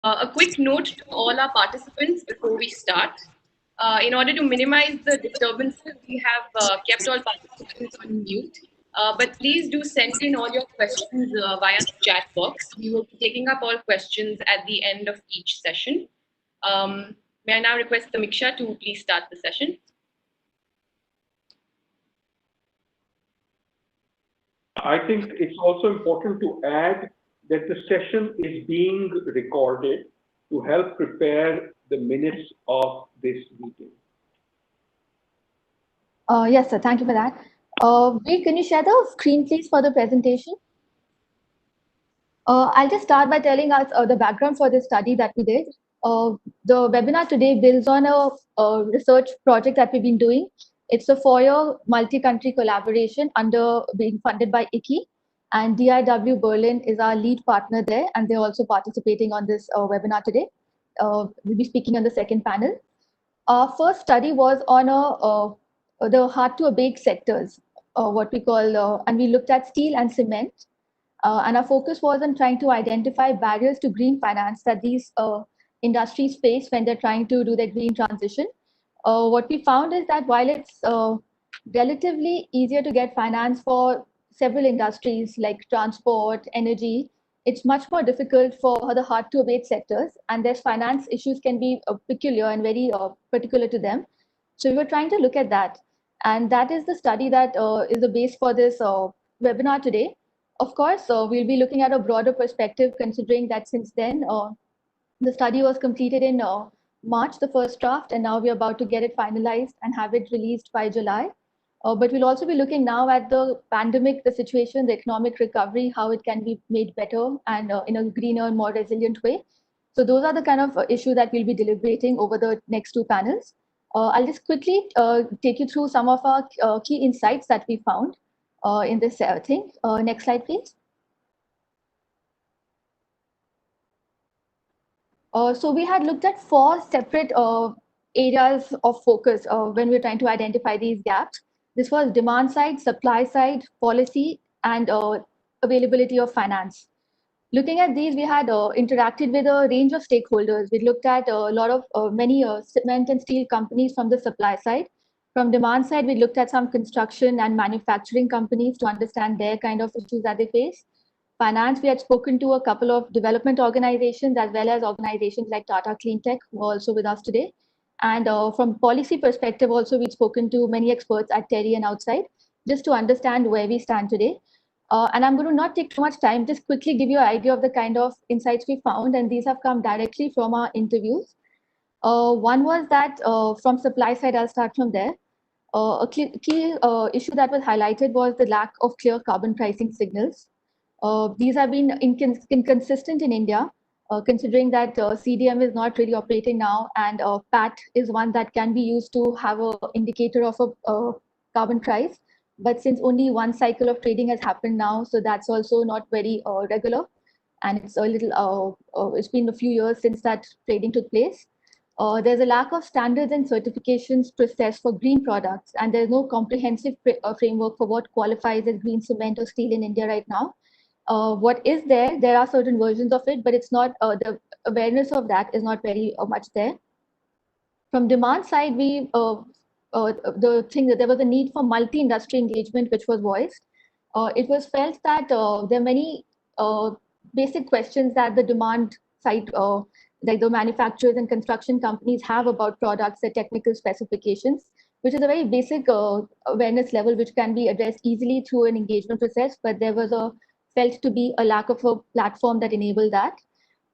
A quick note to all our participants before we start. In order to minimize the disturbances, we have kept all participants on mute. But please do send in all your questions via the chat box. We will be taking up all questions at the end of each session. May I now request Samiksha to please start the session? I think it's also important to add that the session is being recorded to help prepare the minutes of this meeting. Yes, sir. Thank you for that. Vic, can you share the screen, please, for the presentation? I'll just start by telling us the background for this study that we did. The webinar today builds on a research project that we've been doing. It's a 4-year multi-country collaboration being funded by ICI, and DIW Berlin is our lead partner there, and they're also participating on this webinar today. We'll be speaking on the second panel. Our first study was on the hard-to-abate sectors, what we call, and we looked at steel and cement. And our focus was on trying to identify barriers to green finance that these industries face when they're trying to do their green transition. What we found is that while it's relatively easier to get finance for several industries like transport, energy, it's much more difficult for the hard-to-abate sectors, and their finance issues can be peculiar and very particular to them. So we were trying to look at that, and that is the study that is the base for this webinar today. Of course, we'll be looking at a broader perspective, considering that since then, the study was completed in March, the first draft, and now we're about to get it finalized and have it released by July. But we'll also be looking now at the pandemic, the situation, the economic recovery, how it can be made better and in a greener, more resilient way. So those are the kind of issues that we'll be deliberating over the next two panels. I'll just quickly take you through some of our key insights that we found in this thing. Next slide, please. So we had looked at 4 separate areas of focus when we were trying to identify these gaps. This was demand side, supply side, policy, and availability of finance. Looking at these, we had interacted with a range of stakeholders. We looked at a lot of many cement and steel companies from the supply side. From demand side, we looked at some construction and manufacturing companies to understand their kind of issues that they face. Finance, we had spoken to a couple of development organizations as well as organizations like Tata Cleantech, who are also with us today. And from policy perspective, also we've spoken to many experts at TERI and outside, just to understand where we stand today. And I'm going to not take too much time, just quickly give you an idea of the kind of insights we found, and these have come directly from our interviews. One was that from supply side, I'll start from there. A key issue that was highlighted was the lack of clear carbon pricing signals. These have been inconsistent in India, considering that CDM is not really operating now, and PAT is one that can be used to have an indicator of a carbon price. But since only one cycle of trading has happened now, so that's also not very regular, and it's a little. It's been a few years since that trading took place. There's a lack of standards and certifications process for green products, and there's no comprehensive framework for what qualifies as green cement or steel in India right now. What is there? There are certain versions of it, but it's not the awareness of that is not very much there. From demand side, the thing that there was a need for multi-industry engagement, which was voiced. It was felt that there are many basic questions that the demand side, like the manufacturers and construction companies have about products, their technical specifications, which is a very basic awareness level, which can be addressed easily through an engagement process. But there was felt to be a lack of a platform that enabled that.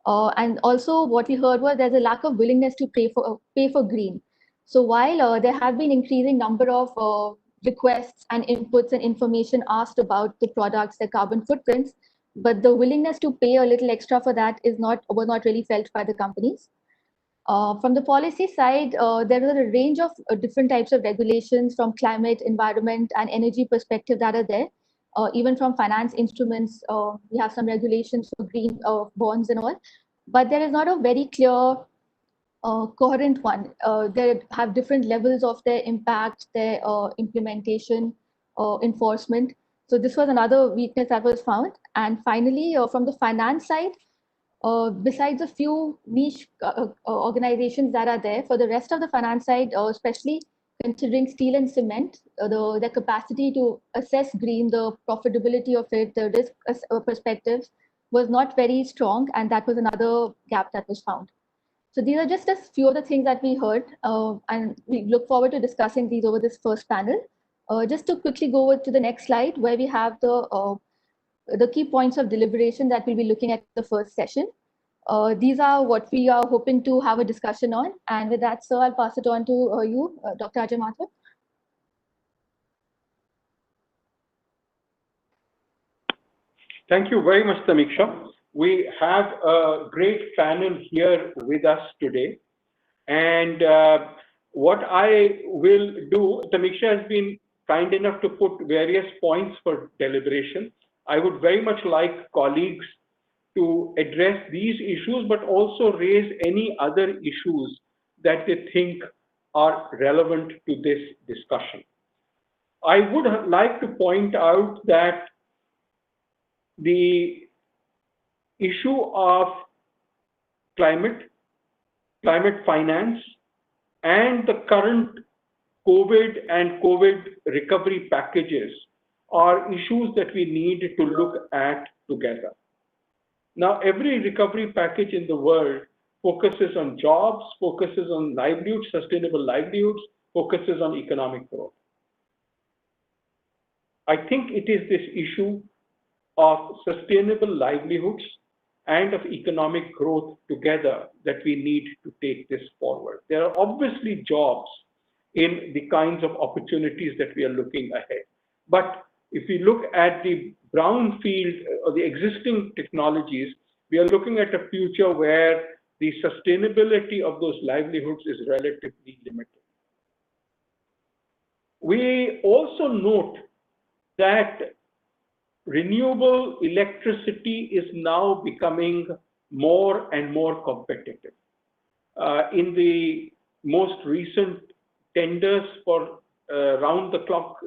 And also what we heard was there's a lack of willingness to pay for green. So while there have been increasing number of requests and inputs and information asked about the products, their carbon footprints, but the willingness to pay a little extra for that was not really felt by the companies. From the policy side, there are a range of different types of regulations from climate, environment, and energy perspective that are there. Even from finance instruments, we have some regulations for green bonds and all, but there is not a very clear, coherent one. They have different levels of their impact, their implementation, enforcement. So this was another weakness that was found. And finally, from the finance side, Besides a few niche organizations that are there, for the rest of the finance side, especially considering steel and cement, the capacity to assess green, the profitability of it, the risk perspectives was not very strong, and that was another gap that was found. So these are just a few of the things that we heard, and we look forward to discussing these over this first panel. Just to quickly go over to the next slide, where we have the key points of deliberation that we'll be looking at the first session. These are what we are hoping to have a discussion on. And with that, sir, I'll pass it on to you, Dr. Ajay Mathur. Thank you very much, Tamiksha. We have a great panel here with us today. And what I will do, Tamiksha has been kind enough to put various points for deliberation. I would very much like colleagues to address these issues, but also raise any other issues that they think are relevant to this discussion. I would like to point out that the issue of climate finance, and the current COVID and COVID recovery packages are issues that we need to look at together. Now, every recovery package in the world focuses on jobs, focuses on livelihoods, sustainable livelihoods, focuses on economic growth. I think it is this issue of sustainable livelihoods and of economic growth together that we need to take this forward. There are obviously jobs in the kinds of opportunities that we are looking ahead. But if we look at the brownfield or the existing technologies, we are looking at a future where the sustainability of those livelihoods is relatively limited. We also note that renewable electricity is now becoming more and more competitive. In the most recent tenders for round-the-clock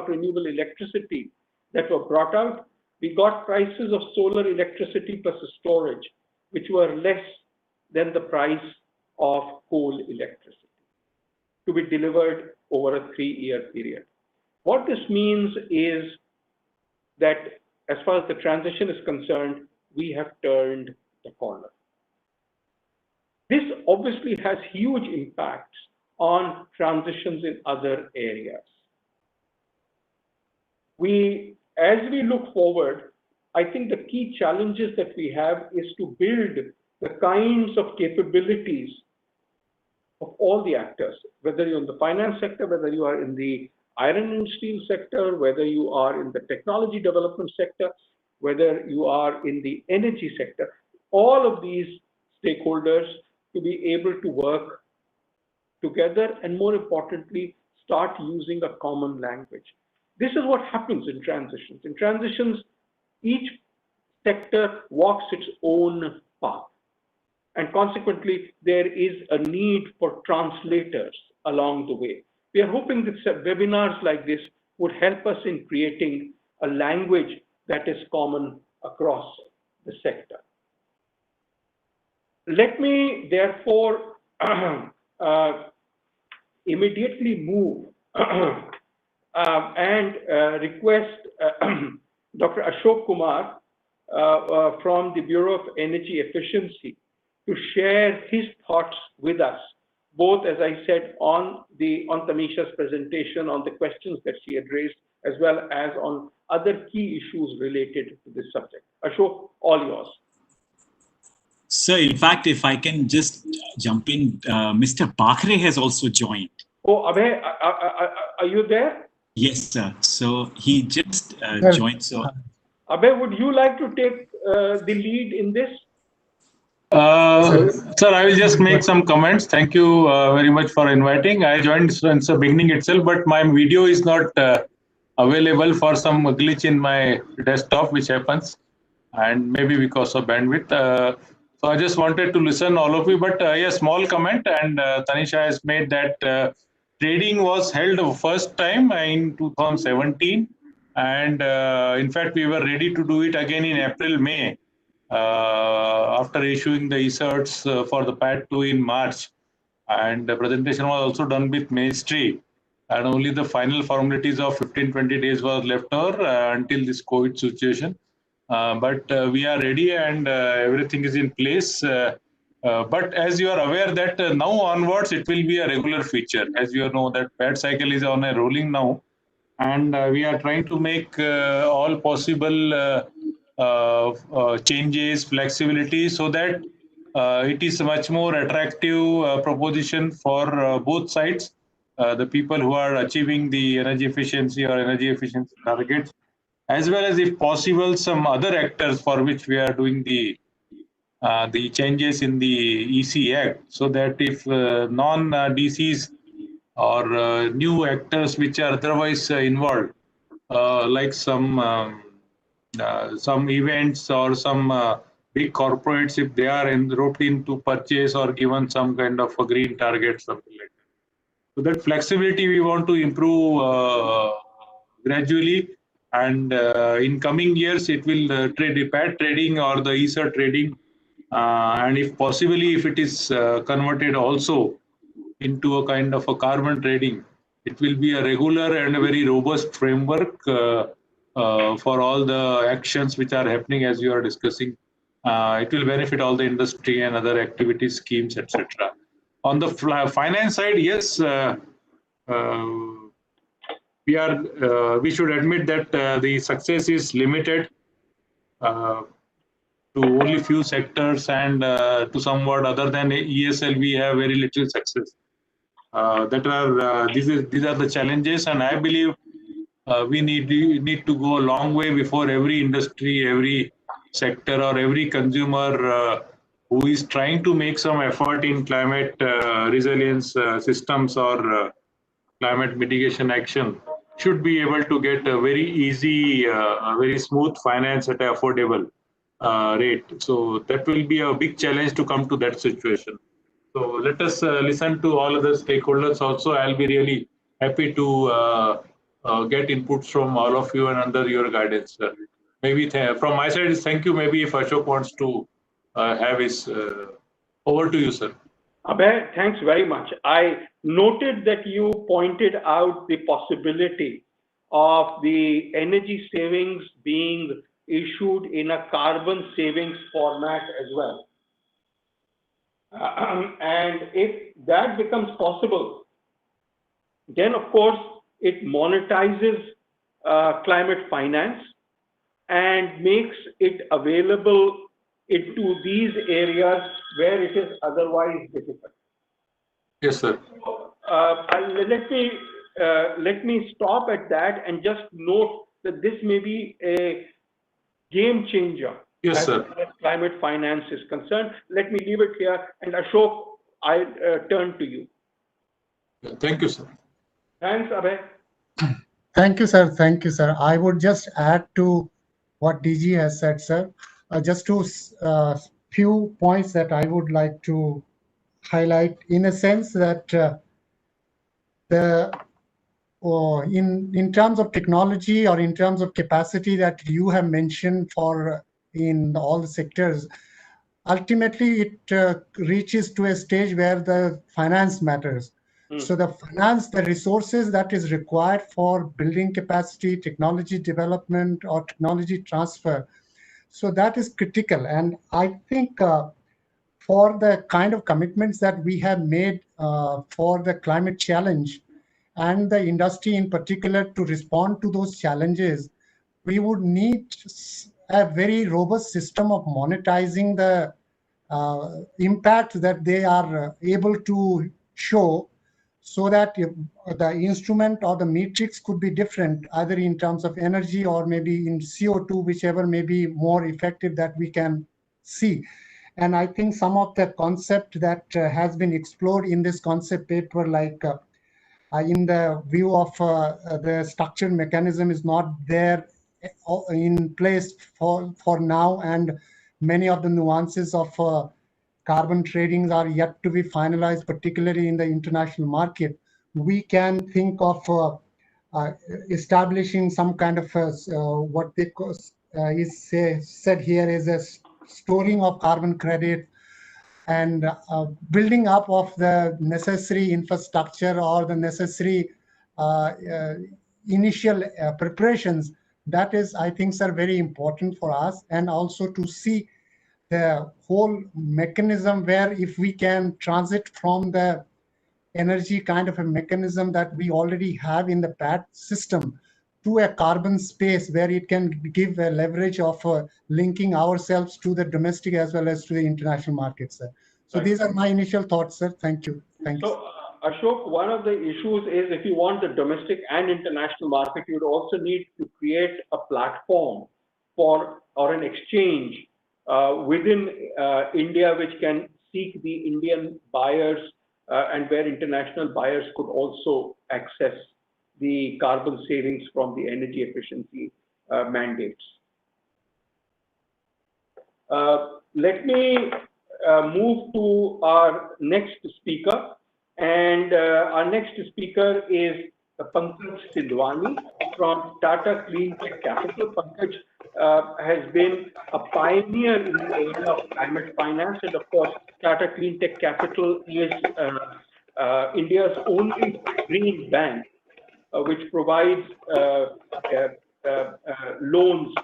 renewable electricity that were brought out, we got prices of solar electricity plus storage, which were less than the price of coal electricity to be delivered over a 3-year period. What this means is that as far as the transition is concerned, we have turned the corner. This obviously has huge impacts on transitions in other areas. As we look forward, I think the key challenges that we have is to build the kinds of capabilities of all the actors, whether you're in the finance sector, whether you are in the iron and steel sector, whether you are in the technology development sector, whether you are in the energy sector, all of these stakeholders to be able to work together and, more importantly, start using a common language. This is what happens in transitions. In transitions, each sector walks its own path. And consequently, there is a need for translators along the way. We are hoping that webinars like this would help us in creating a language that is common across the sector. Let me therefore immediately move and request Dr. Ashok Kumar from the Bureau of Energy Efficiency to share his thoughts with us, both, as I said, on Tamisha's presentation, on the questions that she had raised, as well as on other key issues related to this subject. Ashok, all yours. Sir, in fact, if I can just jump in, Mr. Bakre has also joined. Oh, Abhay, are you there? Yes, sir. So he just joined. So, Abhay, would you like to take the lead in this? Sir, I will just make some comments. Thank you very much for inviting. I joined since the beginning itself, but my video is not available for some glitch in my desktop, which happens, and maybe because of bandwidth. So I just wanted to listen all of you, but yeah, small comment, and Tanisha has made that trading was held the first time in 2017, and in fact, we were ready to do it again in April, May. after issuing the e-certs for the PAT 2 in March, and the presentation was also done with Ministry, and only the final formalities of 15-20 days was left over until this COVID situation. But we are ready, and everything is in place. But as you are aware that now onwards it will be a regular feature. As you know that PAT cycle is on a rolling now, and we are trying to make all possible changes, flexibility, so that it is a much more attractive proposition for both sides, the people who are achieving the energy efficiency or energy efficiency targets, as well as, if possible, some other actors for which we are doing the changes in the EC Act, so that if non-DCs or new actors which are otherwise involved, like some events or some big corporates, if they are roped in to purchase or given some kind of a green target, something like that. So that flexibility we want to improve gradually, and in coming years it will trade PAT trading or the ESA trading, and if possibly if it is converted also into a kind of a carbon trading, it will be a regular and a very robust framework for all the actions which are happening as you are discussing. It will benefit all the industry and other activities, schemes, etc. On the finance side, yes, we should admit that the success is limited to only few sectors, and to somewhat other than ESL, we have very little success. These are the challenges, and I believe we need to go a long way before every industry, every sector, or every consumer who is trying to make some effort in climate resilience systems or climate mitigation action should be able to get a very easy, very smooth finance at an affordable rate. So that will be a big challenge to come to that situation. So let us listen to all other stakeholders also. I'll be really happy to get inputs from all of you and under your guidance. Maybe from my side, thank you. Maybe if Ashok wants to have his, over to you, sir. Abhay, thanks very much. I noted that you pointed out the possibility of the energy savings being issued in a carbon savings format as well. And if that becomes possible, then of course it monetizes climate finance and makes it available into these areas where it is otherwise difficult. Yes, sir. Let me stop at that and just note that this may be a game changer. Yes, sir. As far as climate finance is concerned. Let me leave it here, and Ashok, I turn to you. Thank you, sir. Thanks, Abhay. Thank you, sir. Thank you, sir. I would just add to what DG has said, sir. Just to few points that I would like to highlight, in a sense that in terms of technology or in terms of capacity that you have mentioned for in all the sectors, ultimately it reaches to a stage where the finance matters. So the finance, the resources that is required for building capacity, technology development, or technology transfer, so that is critical. And I think for the kind of commitments that we have made for the climate challenge and the industry in particular to respond to those challenges, we would need a very robust system of monetizing the impact that they are able to show, so that the instrument or the matrix could be different, either in terms of energy or maybe in CO2, whichever may be more effective that we can see. And I think some of the concept that has been explored in this concept paper, like in the view of the structured mechanism is not there in place for now, and many of the nuances of carbon tradings are yet to be finalized, particularly in the international market. We can think of establishing some kind of what they is said here is a storing of carbon credit, and building up of the necessary infrastructure or the necessary initial preparations, that is, I think, are very important for us. And also to see the whole mechanism where if we can transit from the energy kind of a mechanism that we already have in the PAT system to a carbon space where it can give a leverage of linking ourselves to the domestic as well as to the international markets, sir. So these are my initial thoughts, sir. Thank you. Thanks. So, Ashok, one of the issues is if you want the domestic and international market, you'd also need to create a platform for or an exchange within India, which can seek the Indian buyers and where international buyers could also access the carbon savings from the energy efficiency mandates. Let me move to our next speaker. And our next speaker is Pankaj Sindwani from Tata Clean Tech Capital. Pankaj has been a pioneer in the area of climate finance, and of course, Tata Clean Tech Capital is India's only green bank, which provides loans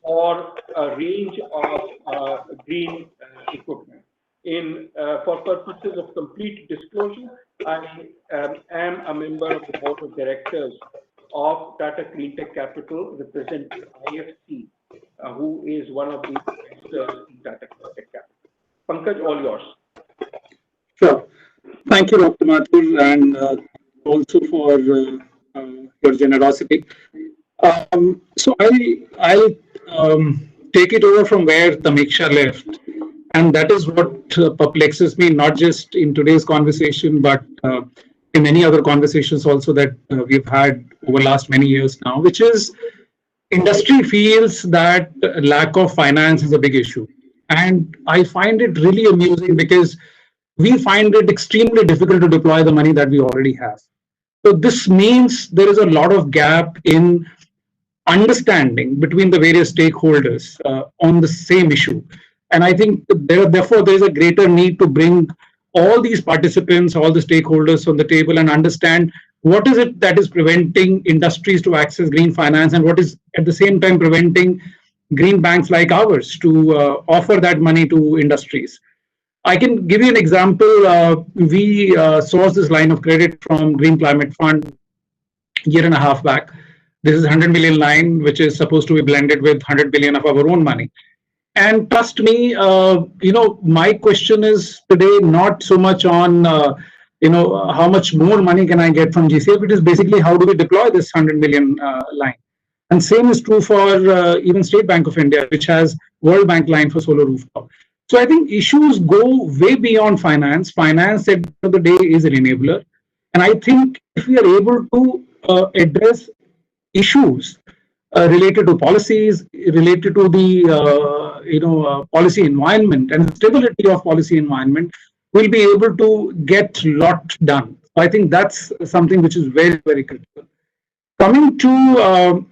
for a range of green equipment. For purposes of complete disclosure, I am a member of the board of directors of Tata Clean Tech Capital, representing IFC, who is one of the investors in Tata Clean Tech Capital. Pankaj, all yours. Sure. Thank you, Dr. Mathur, and also for your generosity. So I'll take it over from where Tamiksha left. And that is what perplexes me, not just in today's conversation, but in many other conversations also that we've had over the last many years now, which is industry feels that lack of finance is a big issue. And I find it really amusing because we find it extremely difficult to deploy the money that we already have. So this means there is a lot of gap in understanding between the various stakeholders on the same issue. And I think therefore there is a greater need to bring all these participants, all the stakeholders on the table and understand what is it that is preventing industries to access green finance and what is at the same time preventing green banks like ours to offer that money to industries. I can give you an example. We sourced this line of credit from Green Climate Fund a year and a half back. This is a 100 million line, which is supposed to be blended with 100 billion of our own money. And trust me, my question is today not so much on, how much more money can I get from GCF? It is basically how do we deploy this 100 million line? And same is true for even State Bank of India, which has World Bank line for solar rooftop. So I think issues go way beyond finance. Finance at the end of the day is an enabler. And I think if we are able to address issues related to policies, related to the policy environment and the stability of policy environment, we'll be able to get a lot done. So I think that's something which is very, very critical. Coming to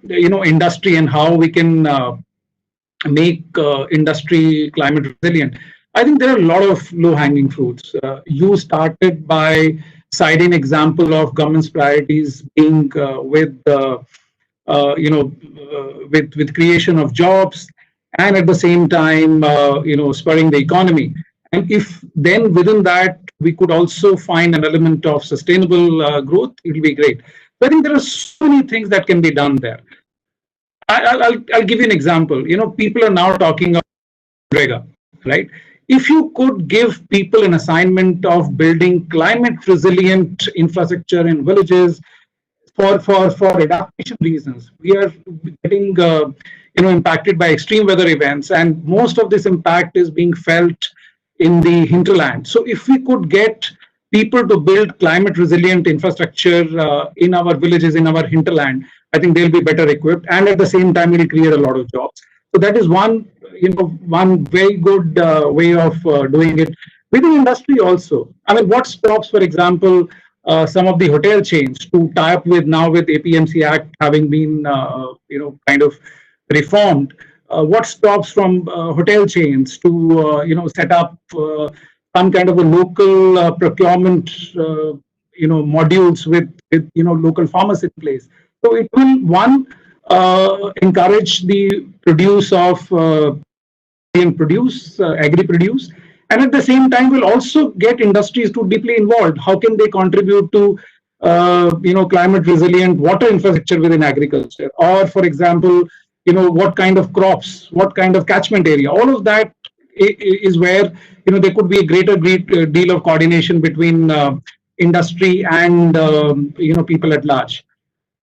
industry and how we can make industry climate resilient, I think there are a lot of low-hanging fruits. You started by citing example of government's priorities being with creation of jobs and at the same time spurring the economy. And if then within that we could also find an element of sustainable growth, it will be great. But I think there are so many things that can be done there. I'll give you an example. People are now talking about Rega, right? If you could give people an assignment of building climate resilient infrastructure in villages for adaptation reasons, we are getting impacted by extreme weather events, and most of this impact is being felt in the hinterland. So if we could get people to build climate resilient infrastructure in our villages, in our hinterland, I think they'll be better equipped, and at the same time it will create a lot of jobs. So that is one very good way of doing it. Within industry also, I mean, what stops, for example, some of the hotel chains to tie up with APMC Act having been kind of reformed, what stops from hotel chains to set up some kind of a local procurement modules with local farmers in place. So it will encourage the produce of agri-produce, and at the same time will also get industries to deeply involved. How can they contribute to climate resilient water infrastructure within agriculture, or for example, what kind of crops, what kind of catchment area, all of that is where there could be a great deal of coordination between industry and people at large.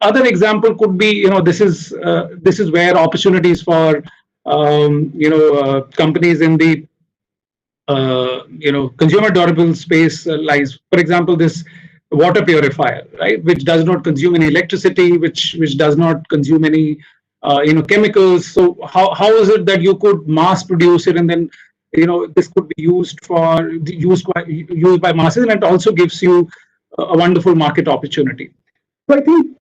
Other example could be, this is where opportunities for companies in the consumer durable space lies. For example, this water purifier, right, which does not consume any electricity, which does not consume any chemicals. So how is it that you could mass produce it, and then this could be used by masses, and it also gives you a wonderful market opportunity. So I think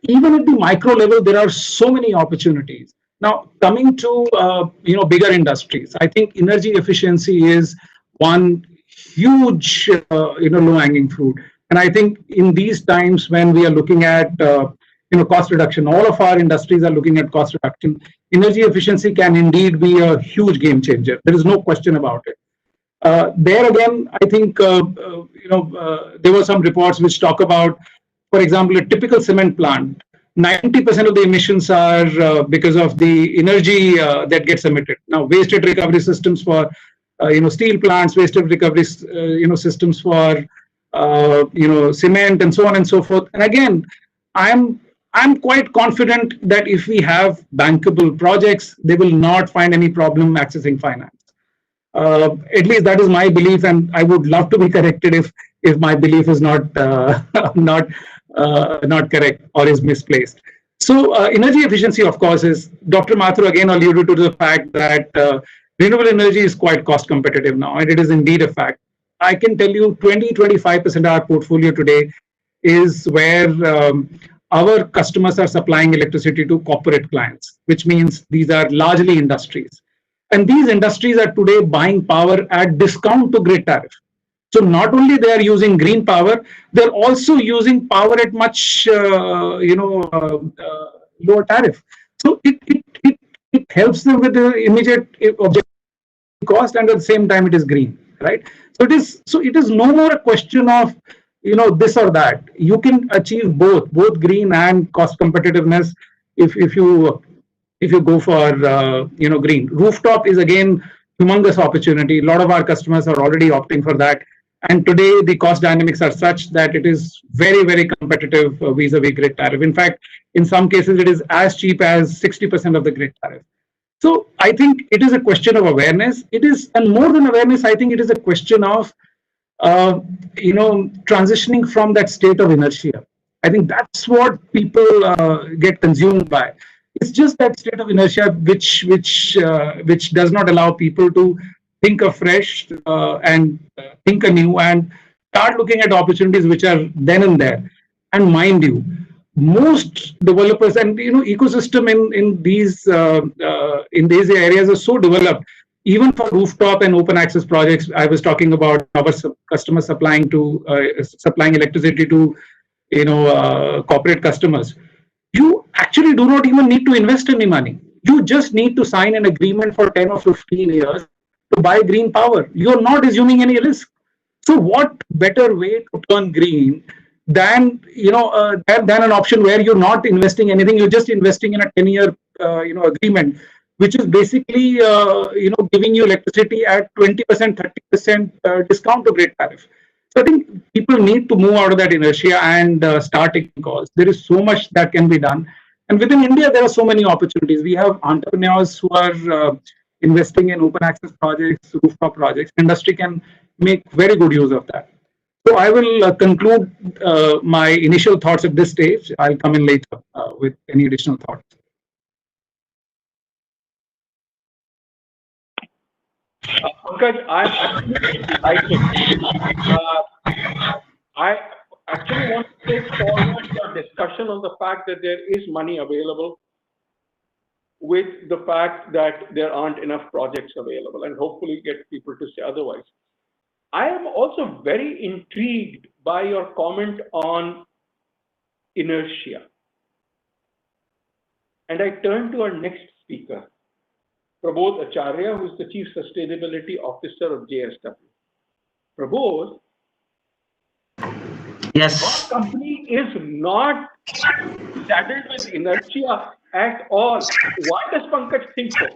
even at the micro level, there are so many opportunities. Now, coming to bigger industries, I think energy efficiency is one huge low-hanging fruit. And I think in these times when we are looking at cost reduction, all of our industries are looking at cost reduction. Energy efficiency can indeed be a huge game changer. There is no question about it. There again, I think there were some reports which talk about, for example, a typical cement plant. 90% of the emissions are because of the energy that gets emitted. Now, waste heat recovery systems for steel plants, waste heat recovery systems for cement, and so on and so forth. And again, I'm quite confident that if we have bankable projects, they will not find any problem accessing finance. At least that is my belief, and I would love to be corrected if my belief is not correct or is misplaced. So energy efficiency, of course, is, Dr. Mathur again alluded to the fact that renewable energy is quite cost competitive now, and it is indeed a fact. I can tell you 20-25% of our portfolio today is where our customers are supplying electricity to corporate clients, which means these are largely industries. And these industries are today buying power at discount to grid tariff. So not only they are using green power, they're also using power at much lower tariff. So it helps them with the immediate objective cost, and at the same time it is green, right? So it is no more a question of this or that. You can achieve both green and cost competitiveness if you go for green. Rooftop is again humongous opportunity. A lot of our customers are already opting for that. And today, the cost dynamics are such that it is very, very competitive vis-a-vis grid tariff. In fact, in some cases, it is as cheap as 60% of the grid tariff. So I think it is a question of awareness. It is, and more than awareness, I think it is a question of, transitioning from that state of inertia. I think that's what people get consumed by. It's just that state of inertia which does not allow people to think afresh and think anew and start looking at opportunities which are then and there. And mind you, most developers and ecosystem in these areas are so developed. Even for rooftop and open access projects, I was talking about our customers supplying electricity to corporate customers. You actually do not even need to invest any money. You just need to sign an agreement for 10 or 15 years to buy green power. You're not assuming any risk. So what better way to turn green than than an option where you're not investing anything, you're just investing in a 10-year agreement, which is basically giving you electricity at 20%, 30% discount to grid tariff. So I think people need to move out of that inertia and start taking calls. There is so much that can be done. And within India, there are so many opportunities. We have entrepreneurs who are investing in open access projects, rooftop projects. Industry can make very good use of that. So I will conclude my initial thoughts at this stage. I'll come in later with any additional thoughts. Pankaj, I'm actually delighted. I actually want to take forward a discussion on the fact that there is money available. with the fact that there aren't enough projects available, and hopefully get people to say otherwise. I am also very intrigued by your comment on inertia. And I turn to our next speaker, Prabodh Acharya, who is the Chief Sustainability Officer of JSW. Prabodh, yes, our company is not saddled with inertia at all. Why does Pankaj think so?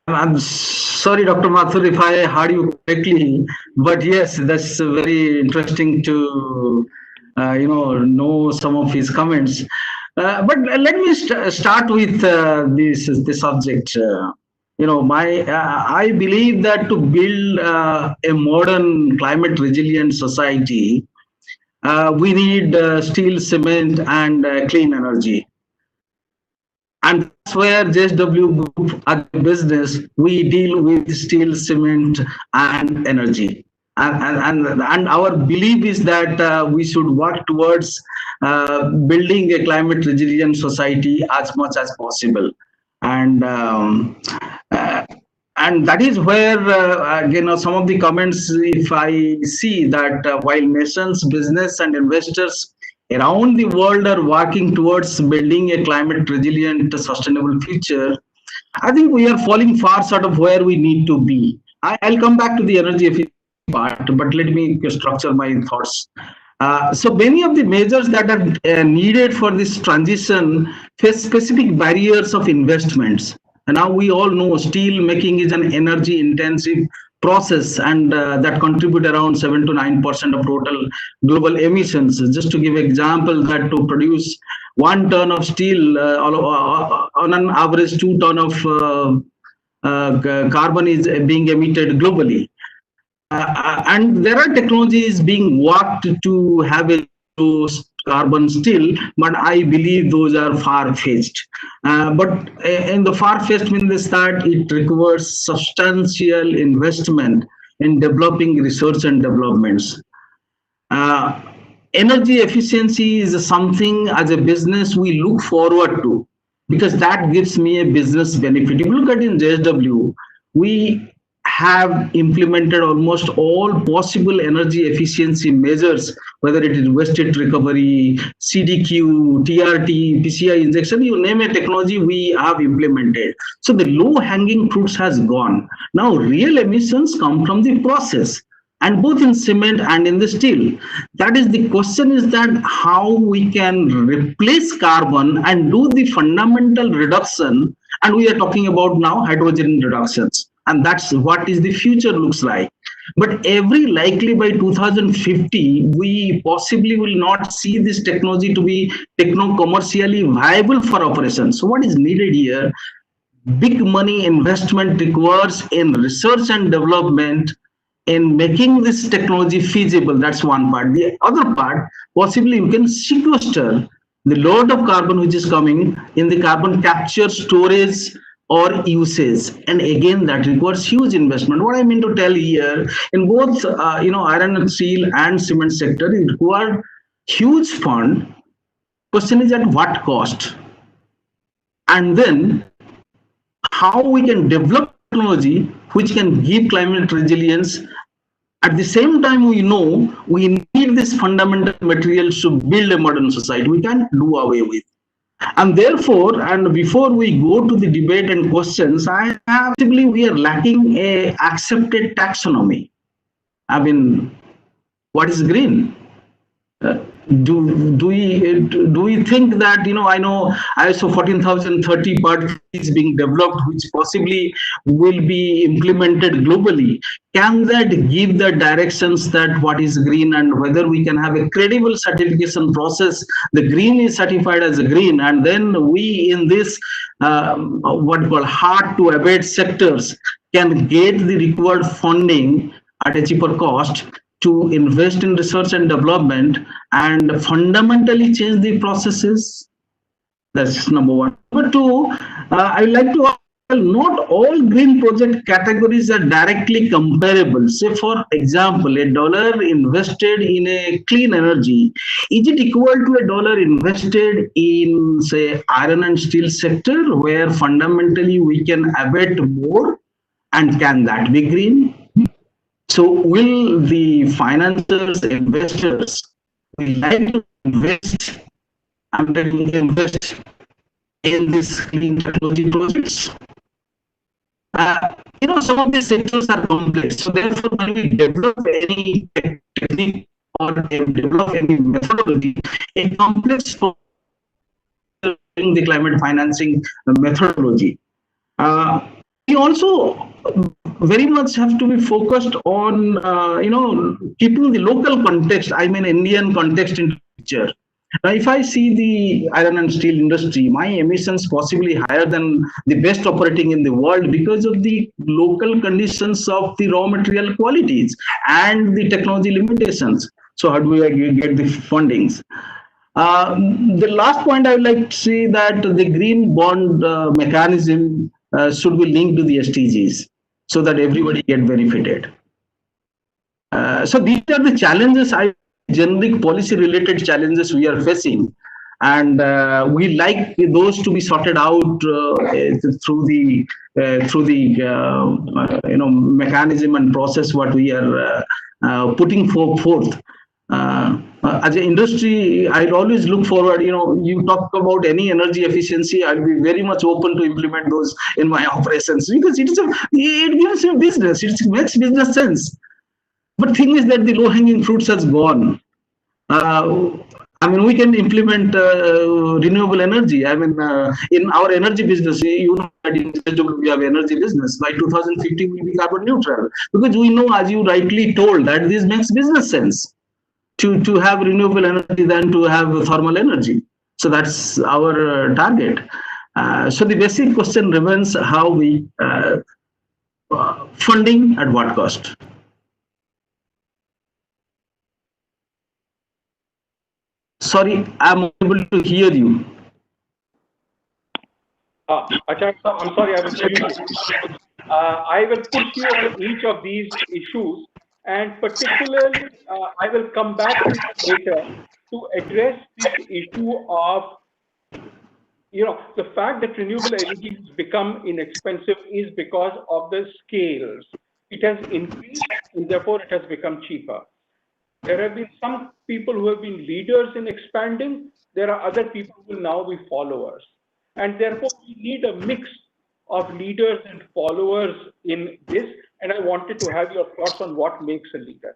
I'm sorry, Dr. Mathur, if I heard you correctly, but yes, that's very interesting to know some of his comments. But let me start with this subject. I believe that to build a modern climate resilient society, we need steel, cement, and clean energy. And that's where JSW Group, as a business, we deal with steel, cement, and energy. And our belief is that we should work towards building a climate resilient society as much as possible. And that is where, some of the comments, if I see that while nations, business, and investors around the world are working towards building a climate resilient, sustainable future, I think we are falling far short of where we need to be. I'll come back to the energy efficiency part, but let me structure my thoughts. So many of the measures that are needed for this transition face specific barriers of investments. And now we all know steel making is an energy intensive process, and that contribute around 7 to 9% of total global emissions. Just to give example, that to produce 1 ton of steel, on an average 2 ton of carbon is being emitted globally. And there are technologies being worked to have a carbon steel, but I believe those are far-fetched. But in the far-fetched means that it requires substantial investment in developing research and developments. Energy efficiency is something as a business we look forward to, because that gives me a business benefit. If you look at in JSW, we have implemented almost all possible energy efficiency measures, whether it is waste heat recovery, CDQ, TRT, PCI injection, you name a technology we have implemented. So the low-hanging fruits has gone. Now real emissions come from the process, and both in cement and in the steel. That is the question, is that how we can replace carbon and do the fundamental reduction, and we are talking about now hydrogen reductions. And that's what is the future looks like. But every likely by 2050, we possibly will not see this technology to be techno-commercially viable for operations. So what is needed here? Big money investment requires in research and development in making this technology feasible. That's one part. The other part, possibly you can sequester the load of carbon which is coming in the carbon capture, storage, or usage, and again that requires huge investment. What I mean to tell here, in both iron and steel and cement sector, it requires huge fund. Question is at what cost, and then how we can develop technology which can give climate resilience. At the same time, we know we need this fundamental materials to build a modern society. We can't do away with. And therefore, and before we go to the debate and questions, we are lacking a accepted taxonomy. I mean, what is green? Do we think that, I know ISO 14030 part is being developed, which possibly will be implemented globally. Can that give the directions that what is green, and whether we can have a credible certification process? The green is certified as a green, and then we in this what we call hard to abate sectors can get the required funding at a cheaper cost to invest in research and development and fundamentally change the processes. That's number one. Number two, I would like to not all green project categories are directly comparable. Say, for example, $1 invested in a clean energy, is it equal to $1 invested in, say, iron and steel sector, where fundamentally we can abate more, and can that be green? So will the financiers, investors, will like to invest and then invest in these clean technology projects? Some of these sectors are complex. So therefore, when we develop any technique or develop any methodology, a complex for the climate financing methodology. We also very much have to be focused on, keeping the local context, I mean Indian context into picture. Now, if I see the iron and steel industry, my emissions possibly higher than the best operating in the world because of the local conditions of the raw material qualities and the technology limitations. So how do we get the fundings? The last point I would like to say that the green bond mechanism should be linked to the SDGs so that everybody get benefited. So these are the challenges, generic policy related challenges we are facing, and we like those to be sorted out through the mechanism and process what we are putting forth. As an industry, I'd always look forward, you talk about any energy efficiency, I'd be very much open to implement those in my operations because it gives you business, it makes business sense. But thing is that the low-hanging fruits has gone. We can implement renewable energy. In our energy business, that in we have energy business. By 2050, we'll be carbon neutral because we know, as you rightly told, that this makes business sense to have renewable energy than to have thermal energy. So that's our target. So the basic question remains how we funding at what cost. Sorry, I'm able to hear you. Acharya, I'm sorry, I was muted. I will push you on each of these issues, and particularly, I will come back to you later to address this issue of, the fact that renewable energy has become inexpensive is because of the scales. It has increased, and therefore it has become cheaper. There have been some people who have been leaders in expanding. There are other people who will now be followers. And therefore, we need a mix of leaders and followers in this. And I wanted to have your thoughts on what makes a leader.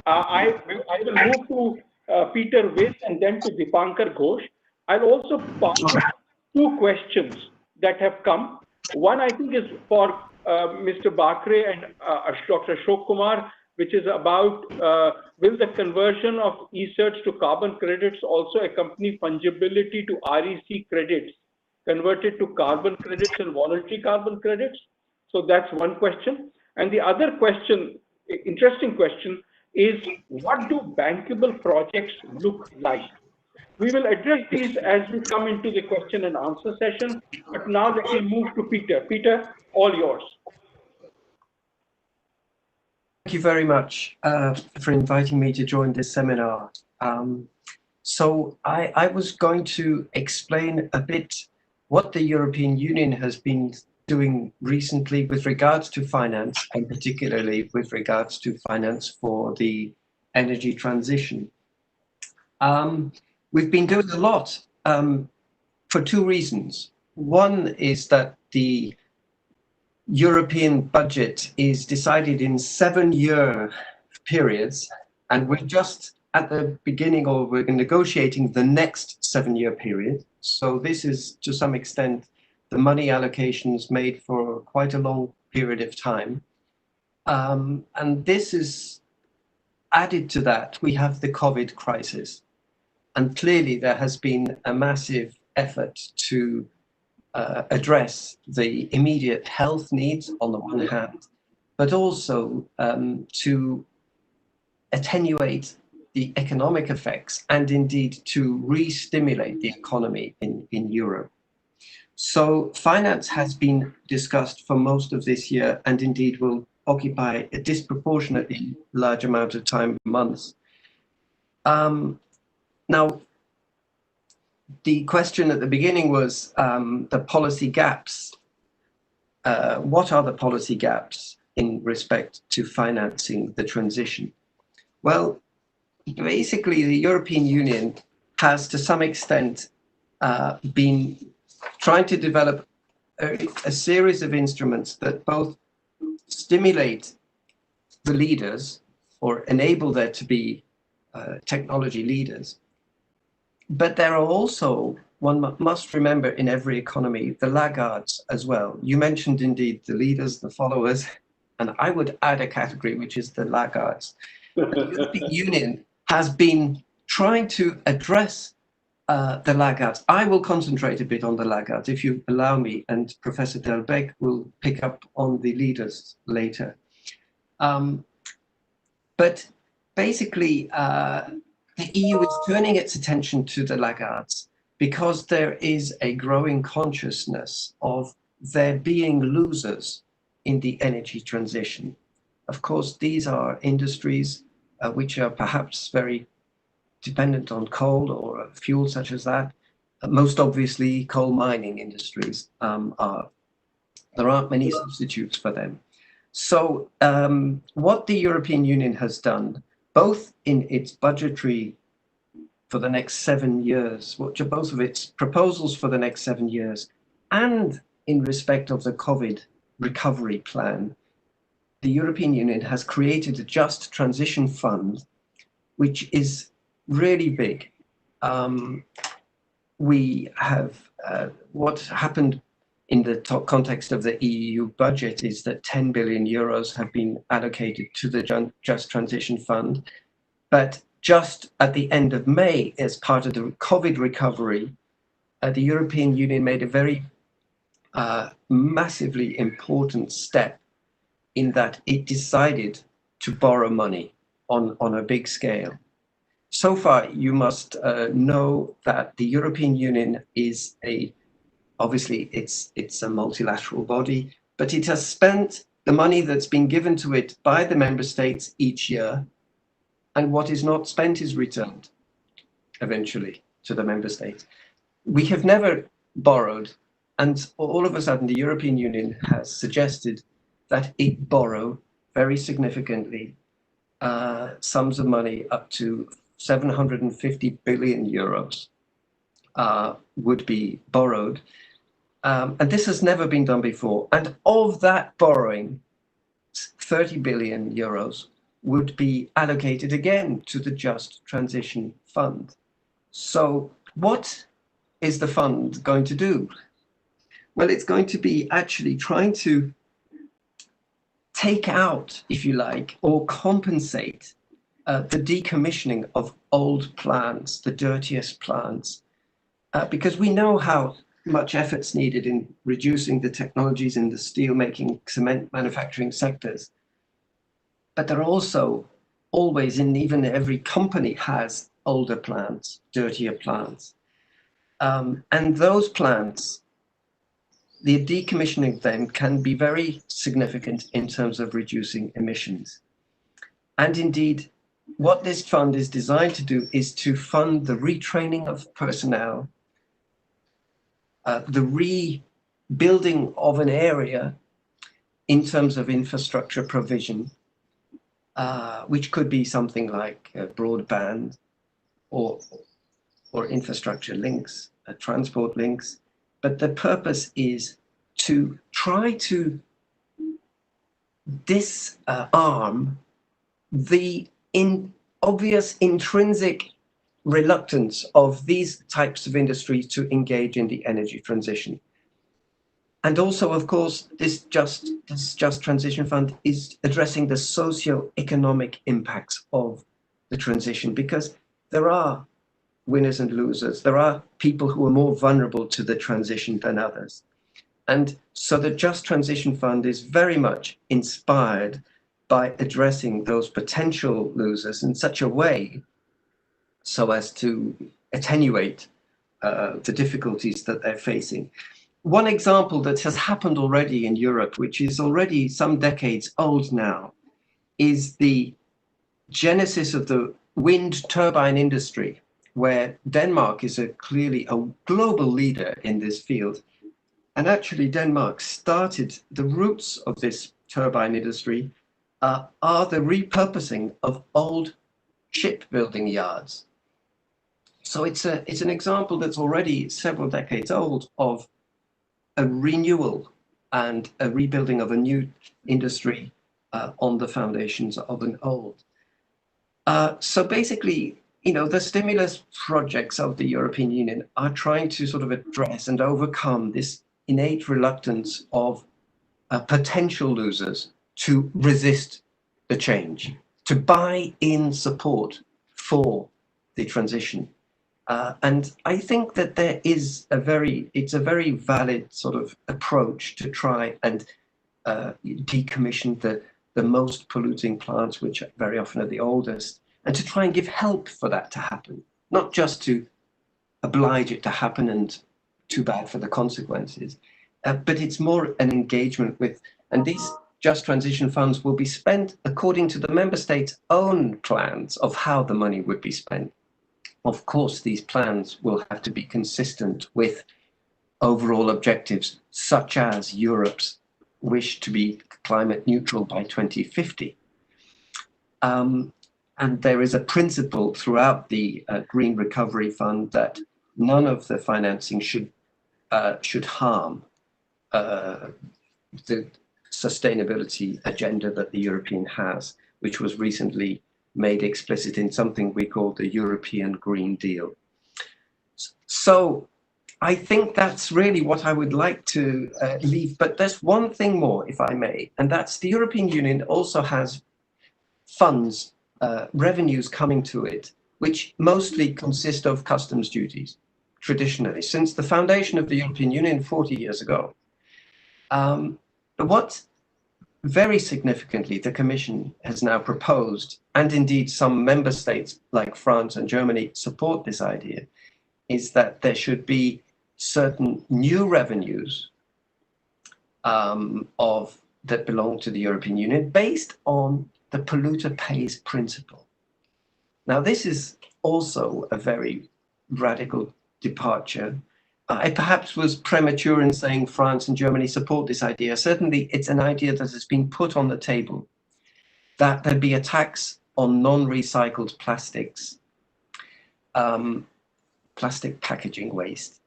I will move to Peter Thiel and then to Dipankar Ghosh. I'll also pass two questions that have come. One, I think, is for Mr. Bakre and Dr. Ashok Kumar, which is about will the conversion of e-certs to carbon credits also accompany fungibility to REC credits converted to carbon credits and voluntary carbon credits? So that's one question. And the other question, interesting question, is what do bankable projects look like? We will address these as we come into the question and answer session. But now let me move to Peter. Peter, all yours. Thank you very much for inviting me to join this seminar. So I was going to explain a bit what the European Union has been doing recently with regards to finance, and particularly with regards to finance for the energy transition. We've been doing a lot for two reasons. One is that the European budget is decided in 7-year periods, and we're just at the beginning, or we're negotiating the next 7-year period. So this is, to some extent, the money allocations made for quite a long period of time. And this is added to that, we have the COVID crisis. And clearly there has been a massive effort to address the immediate health needs on the one hand, but also to attenuate the economic effects and indeed to re-stimulate the economy in Europe. So finance has been discussed for most of this year, and indeed will occupy a disproportionately large amount of time, months. Now, the question at the beginning was the policy gaps. What are the policy gaps in respect to financing the transition? Well, basically, the European Union has, to some extent, been trying to develop a series of instruments that both stimulate the leaders or enable there to be technology leaders. But there are also, one must remember in every economy, the laggards as well. You mentioned indeed the leaders, the followers, and I would add a category, which is the laggards. The European Union has been trying to address the laggards. I will concentrate a bit on the laggards, if you allow me, and Professor Delbecq will pick up on the leaders later. But basically, the EU is turning its attention to the laggards because there is a growing consciousness of there being losers in the energy transition. Of course, these are industries which are perhaps very dependent on coal or fuel such as that. Most obviously, coal mining industries are. There aren't many substitutes for them. So what the European Union has done, both in its budgetary for the next 7 years, which are both of its proposals for the next 7 years, and in respect of the COVID recovery plan, the European Union has created a Just Transition Fund, which is really big. We have, what happened in the context of the EU budget is that 10 billion euros have been allocated to the Just Transition Fund. But just at the end of May, as part of the COVID recovery, the European Union made a very massively important step in that it decided to borrow money on a big scale. So far, you must know that the European Union is obviously it's a multilateral body, but it has spent the money that's been given to it by the member states each year, and what is not spent is returned eventually to the member states. We have never borrowed, and all of a sudden the European Union has suggested that it borrow very significantly sums of money up to 750 billion euros would be borrowed. And this has never been done before. And of that borrowing, 30 billion euros would be allocated again to the Just Transition Fund. So what is the fund going to do? Well, it's going to be actually trying to take out, if you like, or compensate the decommissioning of old plants, the dirtiest plants, because we know how much effort's needed in reducing the technologies in the steel making, cement manufacturing sectors. But there are also always, in even every company has older plants, dirtier plants. And those plants, the decommissioning of them can be very significant in terms of reducing emissions. And indeed, what this fund is designed to do is to fund the retraining of personnel, the rebuilding of an area in terms of infrastructure provision, which could be something like broadband or infrastructure links, transport links. But the purpose is to try to disarm the obvious intrinsic reluctance of these types of industries to engage in the energy transition. And also, of course, this Just Transition Fund is addressing the socio-economic impacts of the transition, because there are winners and losers. There are people who are more vulnerable to the transition than others. And so the Just Transition Fund is very much inspired by addressing those potential losers in such a way so as to attenuate the difficulties that they're facing. one example that has happened already in Europe, which is already some decades old now, is the genesis of the wind turbine industry, where Denmark is clearly a global leader in this field. And actually, Denmark started the roots of this turbine industry are the repurposing of old shipbuilding yards. So it's an example that's already several decades old of a renewal and a rebuilding of a new industry on the foundations of an old. So basically, you know, the stimulus projects of the European Union are trying to sort of address and overcome this innate reluctance of potential losers to resist the change, to buy in support for the transition. And I think that there is it's a very valid sort of approach to try and decommission the most polluting plants, which very often are the oldest, and to try and give help for that to happen, not just to oblige it to happen and too bad for the consequences, but it's more an engagement with, and these just transition funds will be spent according to the member states' own plans of how the money would be spent. Of course, these plans will have to be consistent with overall objectives, such as Europe's wish to be climate neutral by 2050. And there is a principle throughout the Green Recovery Fund that none of the financing should harm the sustainability agenda that the European has, which was recently made explicit in something we call the European Green Deal. So I think that's really what I would like to leave. But there's one thing more, if I may, and that's the European Union also has funds, revenues coming to it, which mostly consist of customs duties, traditionally, since the foundation of the European Union 40 years ago. But what very significantly the Commission has now proposed, and indeed some member states like France and Germany support this idea, is that there should be certain new revenues that belong to the European Union based on the polluter pays principle. Now, this is also a very radical departure. I perhaps was premature in saying France and Germany support this idea. Certainly, it's an idea that has been put on the table, that there be a tax on non-recycled plastics, plastic packaging waste,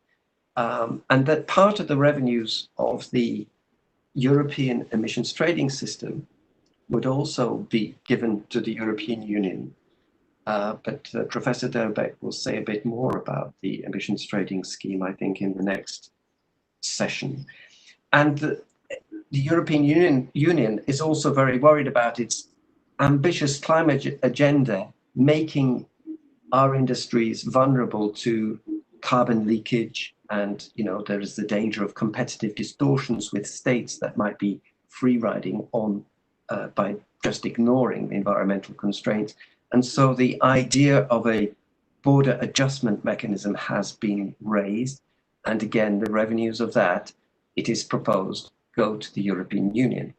and that part of the revenues of the European emissions trading system would also be given to the European Union. But Professor Delbecq will say a bit more about the emissions trading scheme, I think, in the next session. And the European Union is also very worried about its ambitious climate agenda, making our industries vulnerable to carbon leakage. And, you know, there is the danger of competitive distortions with states that might be free riding on by just ignoring the environmental constraints. And so the idea of a border adjustment mechanism has been raised. And again, the revenues of that, it is proposed, go to the European Union.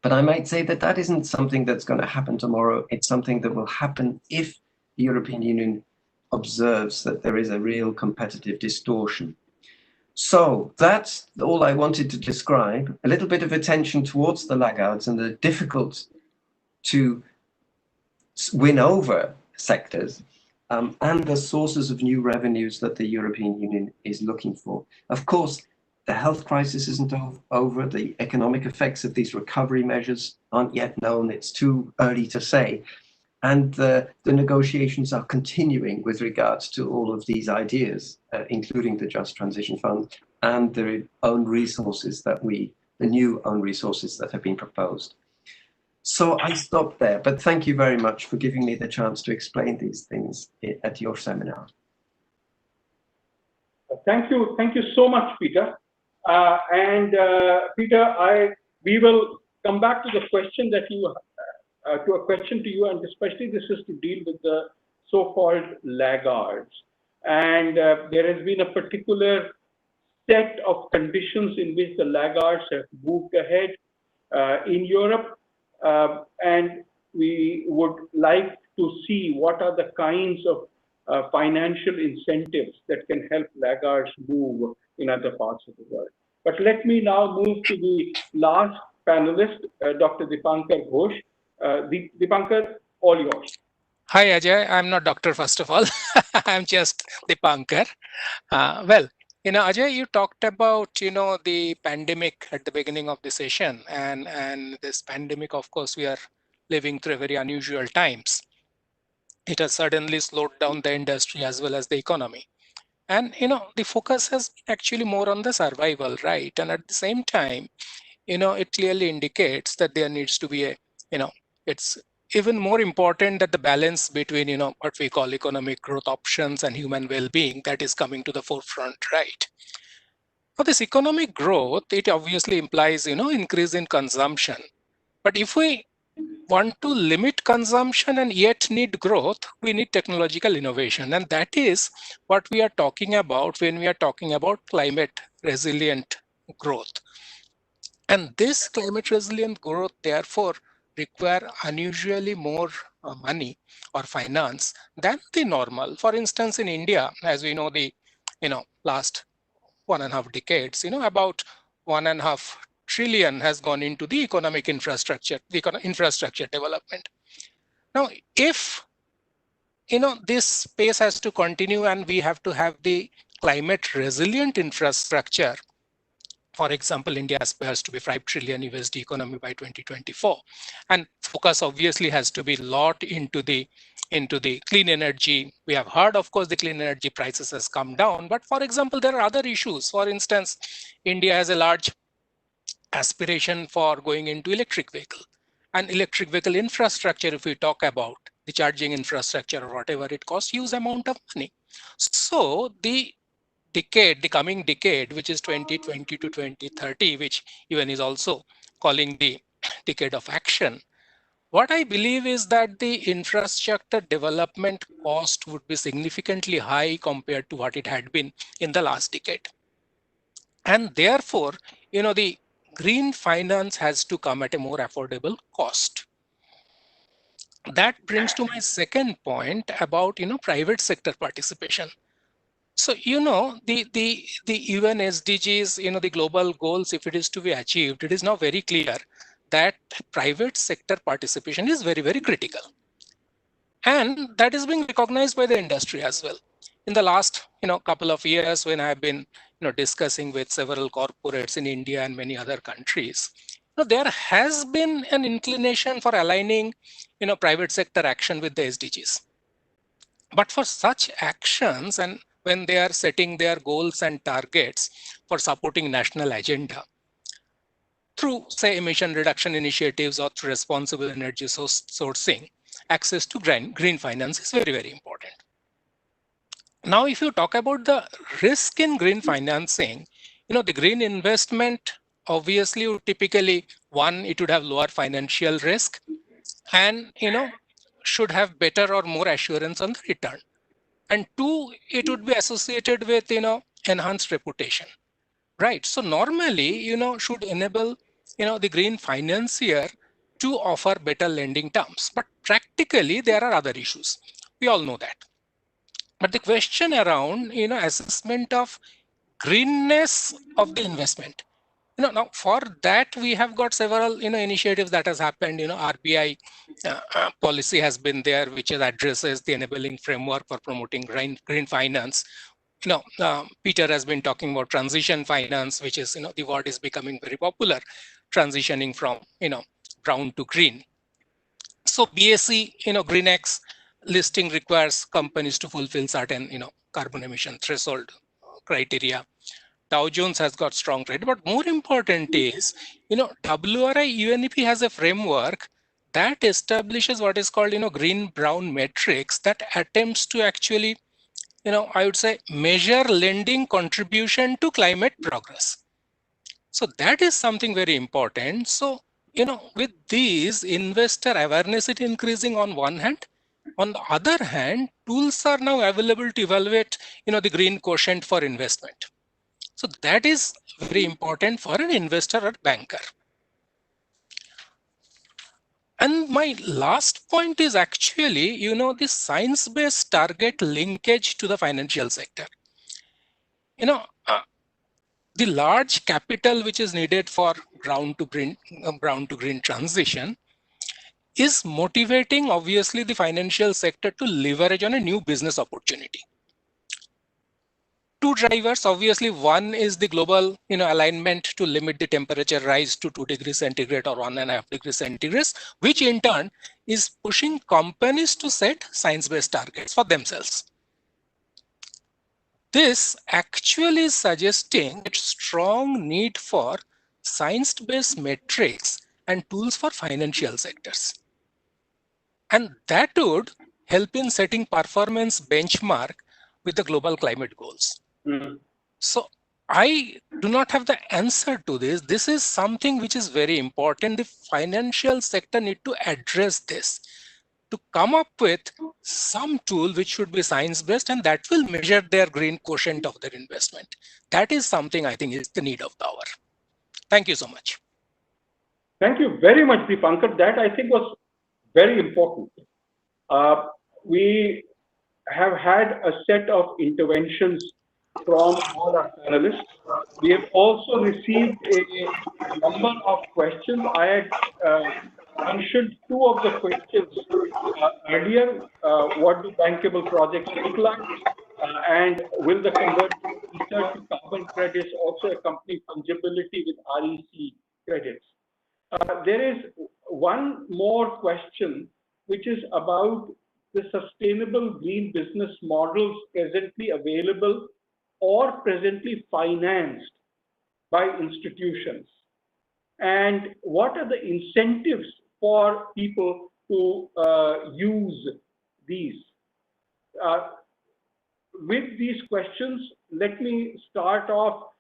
But I might say that that isn't something that's going to happen tomorrow. It's something that will happen if the European Union observes that there is a real competitive distortion. So that's all I wanted to describe, a little bit of attention towards the laggards and the difficult to win over sectors, and the sources of new revenues that the European Union is looking for. Of course, the health crisis isn't over. The economic effects of these recovery measures aren't yet known. It's too early to say. And the negotiations are continuing with regards to all of these ideas, including the Just Transition Fund and the own resources the new own resources that have been proposed. So I stop there, but thank you very much for giving me the chance to explain these things at your seminar. Thank you so much, Peter. Peter, we will come back to the question that you to a question to you, and especially this is to deal with the so-called laggards. And there has been a particular set of conditions in which the laggards have moved ahead in Europe, and we would like to see what are the kinds of financial incentives that can help laggards move in other parts of the world. But let me now move to the last panelist, Dr. Dipankar Ghosh. Dipankar, all yours. Hi, Ajay. I'm not doctor, first of all. I'm just Dipankar. Well, Ajay, you talked about, the pandemic at the beginning of the session. And this pandemic, of course, we are living through very unusual times. It has suddenly slowed down the industry as well as the economy. And, the focus has been actually more on the survival, right? And at the same time, it clearly indicates that there needs to be it's even more important that the balance between, what we call economic growth options and human well-being, that is coming to the forefront, right? Now, this economic growth, it obviously implies, increase in consumption. But if we want to limit consumption and yet need growth, we need technological innovation. And that is what we are talking about when we are talking about climate resilient growth. And this climate resilient growth, therefore, require unusually more money or finance than the normal. For instance, in India, as we know, the last 1.5 decades, about 1.5 trillion has gone into the economic infrastructure, infrastructure development. Now, if this space has to continue and we have to have the climate resilient infrastructure, for example, India aspires to be 5 trillion USD economy by 2024. And focus obviously has to be a lot into the clean energy. We have heard, of course, the clean energy prices has come down. But for example, there are other issues. For instance, India has a large aspiration for going into electric vehicle. And electric vehicle infrastructure, if we talk about the charging infrastructure or whatever, it costs huge amount of money. So the coming decade, which is 2020 to 2030, which even is also calling the decade of action, what I believe is that the infrastructure development cost would be significantly high compared to what it had been in the last decade. And therefore, the green finance has to come at a more affordable cost. That brings to my second point about, private sector participation. So, the UN SDGs, the global goals, if it is to be achieved, it is now very clear that private sector participation is very, very critical. And that is being recognized by the industry as well. In the last, couple of years, when I've been, discussing with several corporates in India and many other countries, there has been an inclination for aligning, private sector action with the SDGs. But for such actions, and when they are setting their goals and targets for supporting national agenda through, say, emission reduction initiatives or through responsible energy sourcing, access to green finance is very, very important. Now, if you talk about the risk in green financing, the green investment obviously would typically, one, it would have lower financial risk and, should have better or more assurance on the return. And two, it would be associated with, enhanced reputation, right? So normally, should enable, the green financier to offer better lending terms. But practically, there are other issues. We all know that. But the question around, assessment of greenness of the investment. Now for that, we have got several, initiatives that has happened. RBI policy has been there, which addresses the enabling framework for promoting green finance. Peter has been talking about transition finance, which is, the word is becoming very popular, transitioning from, brown to green. So BSE, GreenX listing requires companies to fulfill certain, carbon emission threshold criteria. Dow Jones has got strong credit, but more important is, WRI UNEP has a framework that establishes what is called, green-brown matrix that attempts to actually, I would say, measure lending contribution to climate progress. So that is something very important. So, with these, investor awareness is increasing on one hand. On the other hand, tools are now available to evaluate, the green quotient for investment. So that is very important for an investor or banker. And my last point is actually, the science-based target linkage to the financial sector. The large capital which is needed for brown to green transition is motivating, obviously, the financial sector to leverage on a new business opportunity. Two drivers, obviously, one is the global alignment to limit the temperature rise to 2 degrees centigrade or 1.5 degrees centigrade, which in turn is pushing companies to set science-based targets for themselves. This actually is suggesting a strong need for science-based metrics and tools for financial sectors. And that would help in setting performance benchmark with the global climate goals. So I do not have the answer to this. This is something which is very important. The financial sector need to address this, to come up with some tool which should be science-based and that will measure their green quotient of their investment. That is something I think is the need of the hour. Thank you so much. Thank you very much, Dipankar. That I think was very important. We have had a set of interventions from all our panelists. We have also received a number of questions. I had mentioned two of the questions earlier. What do bankable projects look like? And will the conversion research to carbon credits also accompany fungibility with REC credits? There is one more question, which is about the sustainable green business models presently available or presently financed by institutions. And what are the incentives for people to use these? With these questions, let me start off,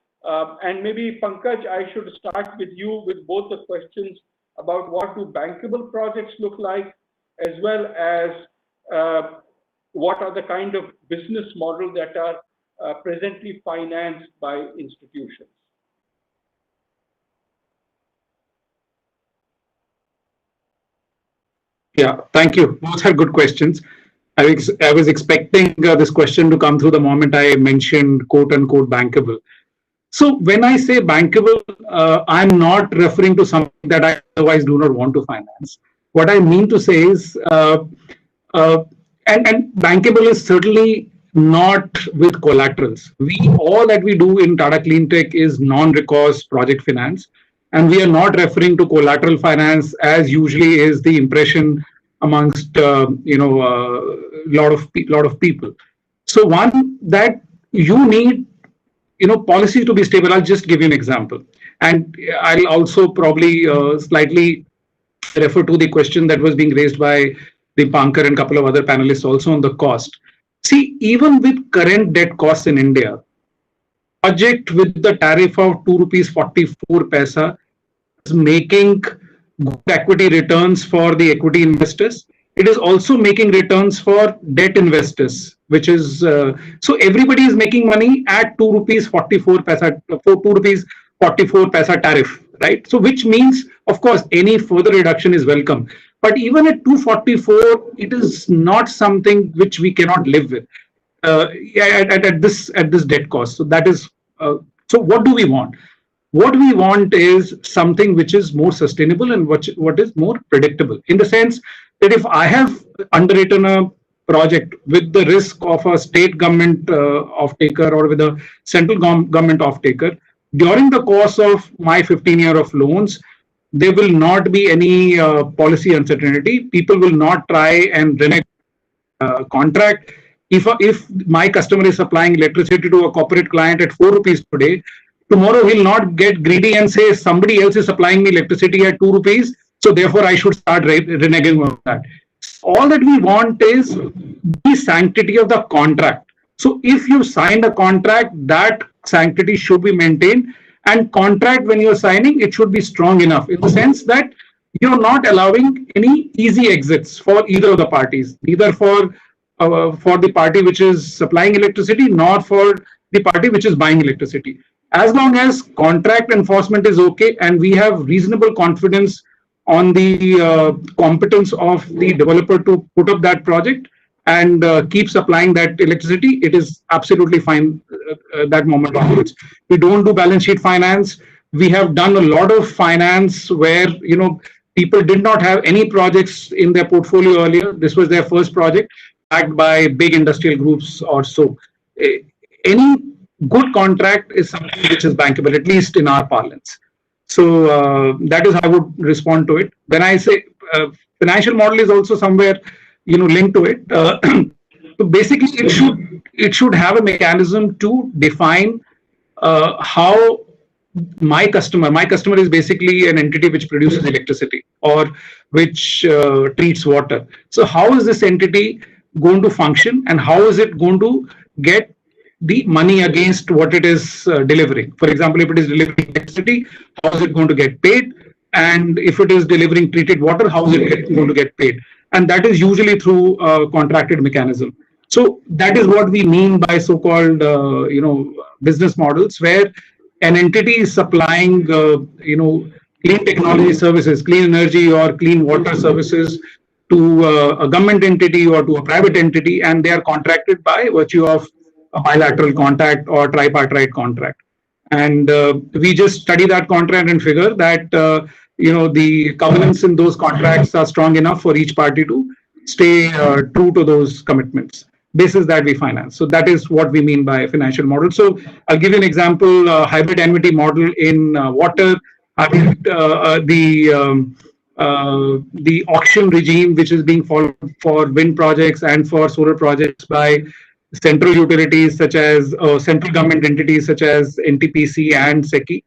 and maybe Pankaj, I should start with you with both the questions about what do bankable projects look like, as well as what are the kind of business models that are presently financed by institutions. Yeah, thank you. Both are good questions. I was expecting this question to come through the moment I mentioned quote unquote bankable. So when I say bankable, I'm not referring to something that I otherwise do not want to finance. What I mean to say is, and bankable is certainly not with collaterals. All that we do in Tata Cleantech is non-recourse project finance, and we are not referring to collateral finance as usually is the impression amongst lot of people. So one, that you need policy to be stable. I'll just give you an example, and I'll also probably slightly refer to the question that was being raised by Dipankar and a couple of other panelists also on the cost. See, even with current debt costs in India, project with the tariff of ₹2.44 is making good equity returns for the equity investors. It is also making returns for debt investors, which is so everybody is making money at ₹2.44 tariff, right? So which means, of course, any further reduction is welcome. But even at 244, it is not something which we cannot live with at this debt cost. So that is so. What do we want? What we want is something which is more sustainable and what is more predictable. In the sense that if I have underwritten a project with the risk of a state government off-taker or with a central government off-taker, during the course of my 15 years of loans, there will not be any policy uncertainty. People will not try and renege contract. If my customer is supplying electricity to a corporate client at ₹4 today, tomorrow he'll not get greedy and say somebody else is supplying me electricity at ₹2, so therefore I should start reneging on that. All that we want is the sanctity of the contract. So if you signed a contract, that sanctity should be maintained. And contract, when you're signing, it should be strong enough in the sense that you're not allowing any easy exits for either of the parties, neither for the party which is supplying electricity, nor for the party which is buying electricity. as long as contract enforcement is okay and we have reasonable confidence on the competence of the developer to put up that project and keep supplying that electricity, it is absolutely fine that moment onwards. We don't do balance sheet finance. We have done a lot of finance where, you know, people did not have any projects in their portfolio earlier. This was their first project, backed by big industrial groups or so. Any good contract is something which is bankable, at least in our parlance. So that is how I would respond to it. When I say financial model is also somewhere, you know, linked to it. So basically, it should have a mechanism to define how my customer is basically an entity which produces electricity or which treats water. So how is this entity going to function and how is it going to get the money against what it is delivering? For example, if it is delivering electricity, how is it going to get paid? And if it is delivering treated water, how is it going to get paid? And that is usually through a contracted mechanism. So that is what we mean by so-called, you know, business models, where an entity is supplying, you know, clean technology services, clean energy or clean water services to a government entity or to a private entity, and they are contracted by virtue of a bilateral contract or tripartite contract. And we just study that contract and figure that, you know, the covenants in those contracts are strong enough for each party to stay true to those commitments. Basis that we finance. So that is what we mean by financial model. So I'll give you an example, hybrid annuity model in water, the auction regime, which is being followed for wind projects and for solar projects by central utilities such as central government entities such as NTPC and SECI,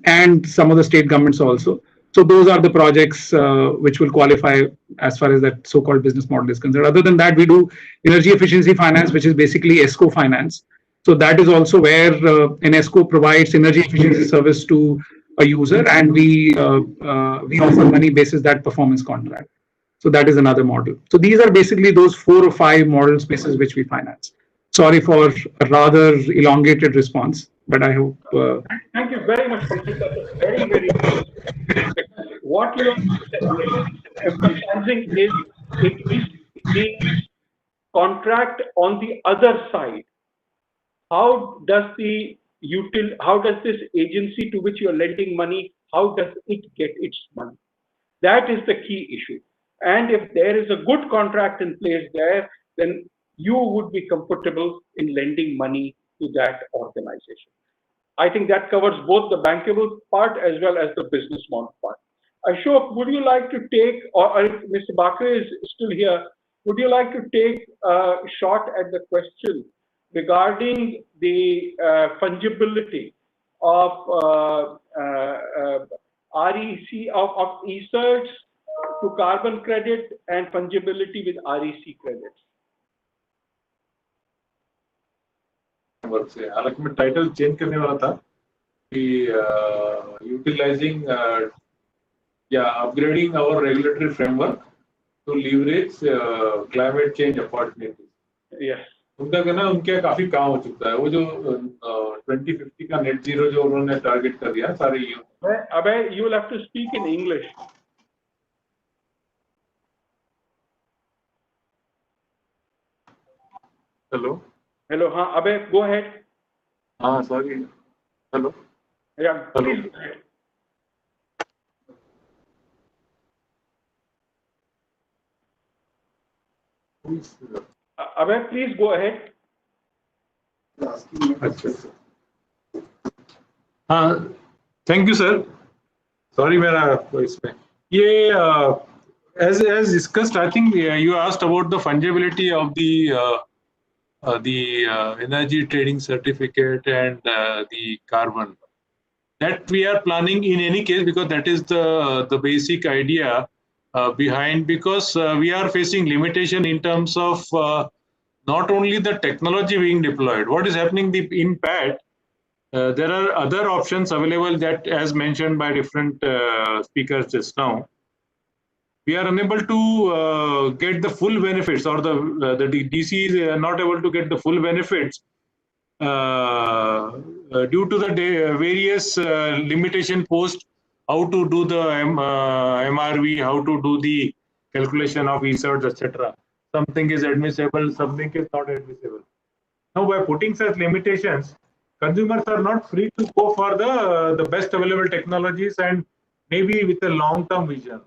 and some of the state governments also. So those are the projects which will qualify as far as that so-called business model is concerned. Other than that, we do energy efficiency finance, which is basically ESCO finance. So that is also where an ESCO provides energy efficiency service to a user, and we offer money basis that performance contract. So that is another model. So these are basically those 4 or 5 models basis which we finance. Sorry for a rather elongated response, but I hope. Thank you very much. That's very, very good. What you are emphasizing is the contract on the other side. How does this agency to which you are lending money, how does it get its money? That is the key issue. And if there is a good contract in place there, then you would be comfortable in lending money to that organization. I think that covers both the bankable part as well as the business model part. Ashok, would you like to take, or if Mr. Bakre is still here, would you like to take a shot at the question regarding the fungibility of REC, of e-certs to carbon credit and fungibility with REC credits? हालांकि मैं title change करने वाला था कि utilising या upgrading our regulatory framework to leverage climate change opportunities. Yes, उनका कहना उनके काफी काम हो चुका है। वो जो 2050 का नेट जीरो जो उन्होंने टारगेट कर दिया सारे अबे you will have to speak in English. Hello Hello, Abe, go ahead. Sorry. Hello. Yeah, Hello. Please go ahead. Abe, please go ahead. Thank you, sir. Sorry, मेरा इसमें ये as discussed, I think you asked about the fungibility of the energy trading certificate and the carbon. That we are planning in any case, because that is the basic idea behind, because we are facing limitation in terms of not only the technology being deployed. What is happening in PAT, there are other options available that, as mentioned by different speakers just now, we are unable to get the full benefits, or the DC is not able to get the full benefits due to the various limitation posed, how to do the MRV, how to do the calculation of ESERTs, etc. Something is admissible, something is not admissible. Now, by putting such limitations, consumers are not free to go for the best available technologies and maybe with a long-term vision.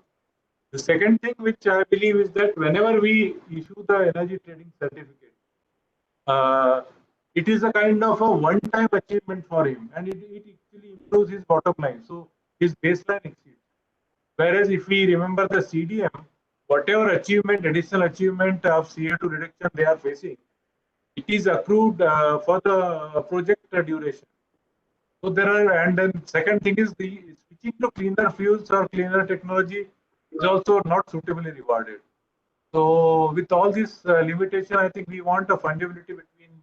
The second thing which I believe is that whenever we issue the energy trading certificate, it is a kind of a one-time achievement for him, and it actually improves his bottom line. So his baseline exceeds. Whereas if we remember the CDM, whatever achievement, additional achievement of CO2 reduction they are facing, it is accrued for the project duration. So there are, and then second thing is the switching to cleaner fuels or cleaner technology is also not suitably rewarded. So with all this limitation, I think we want a fungibility between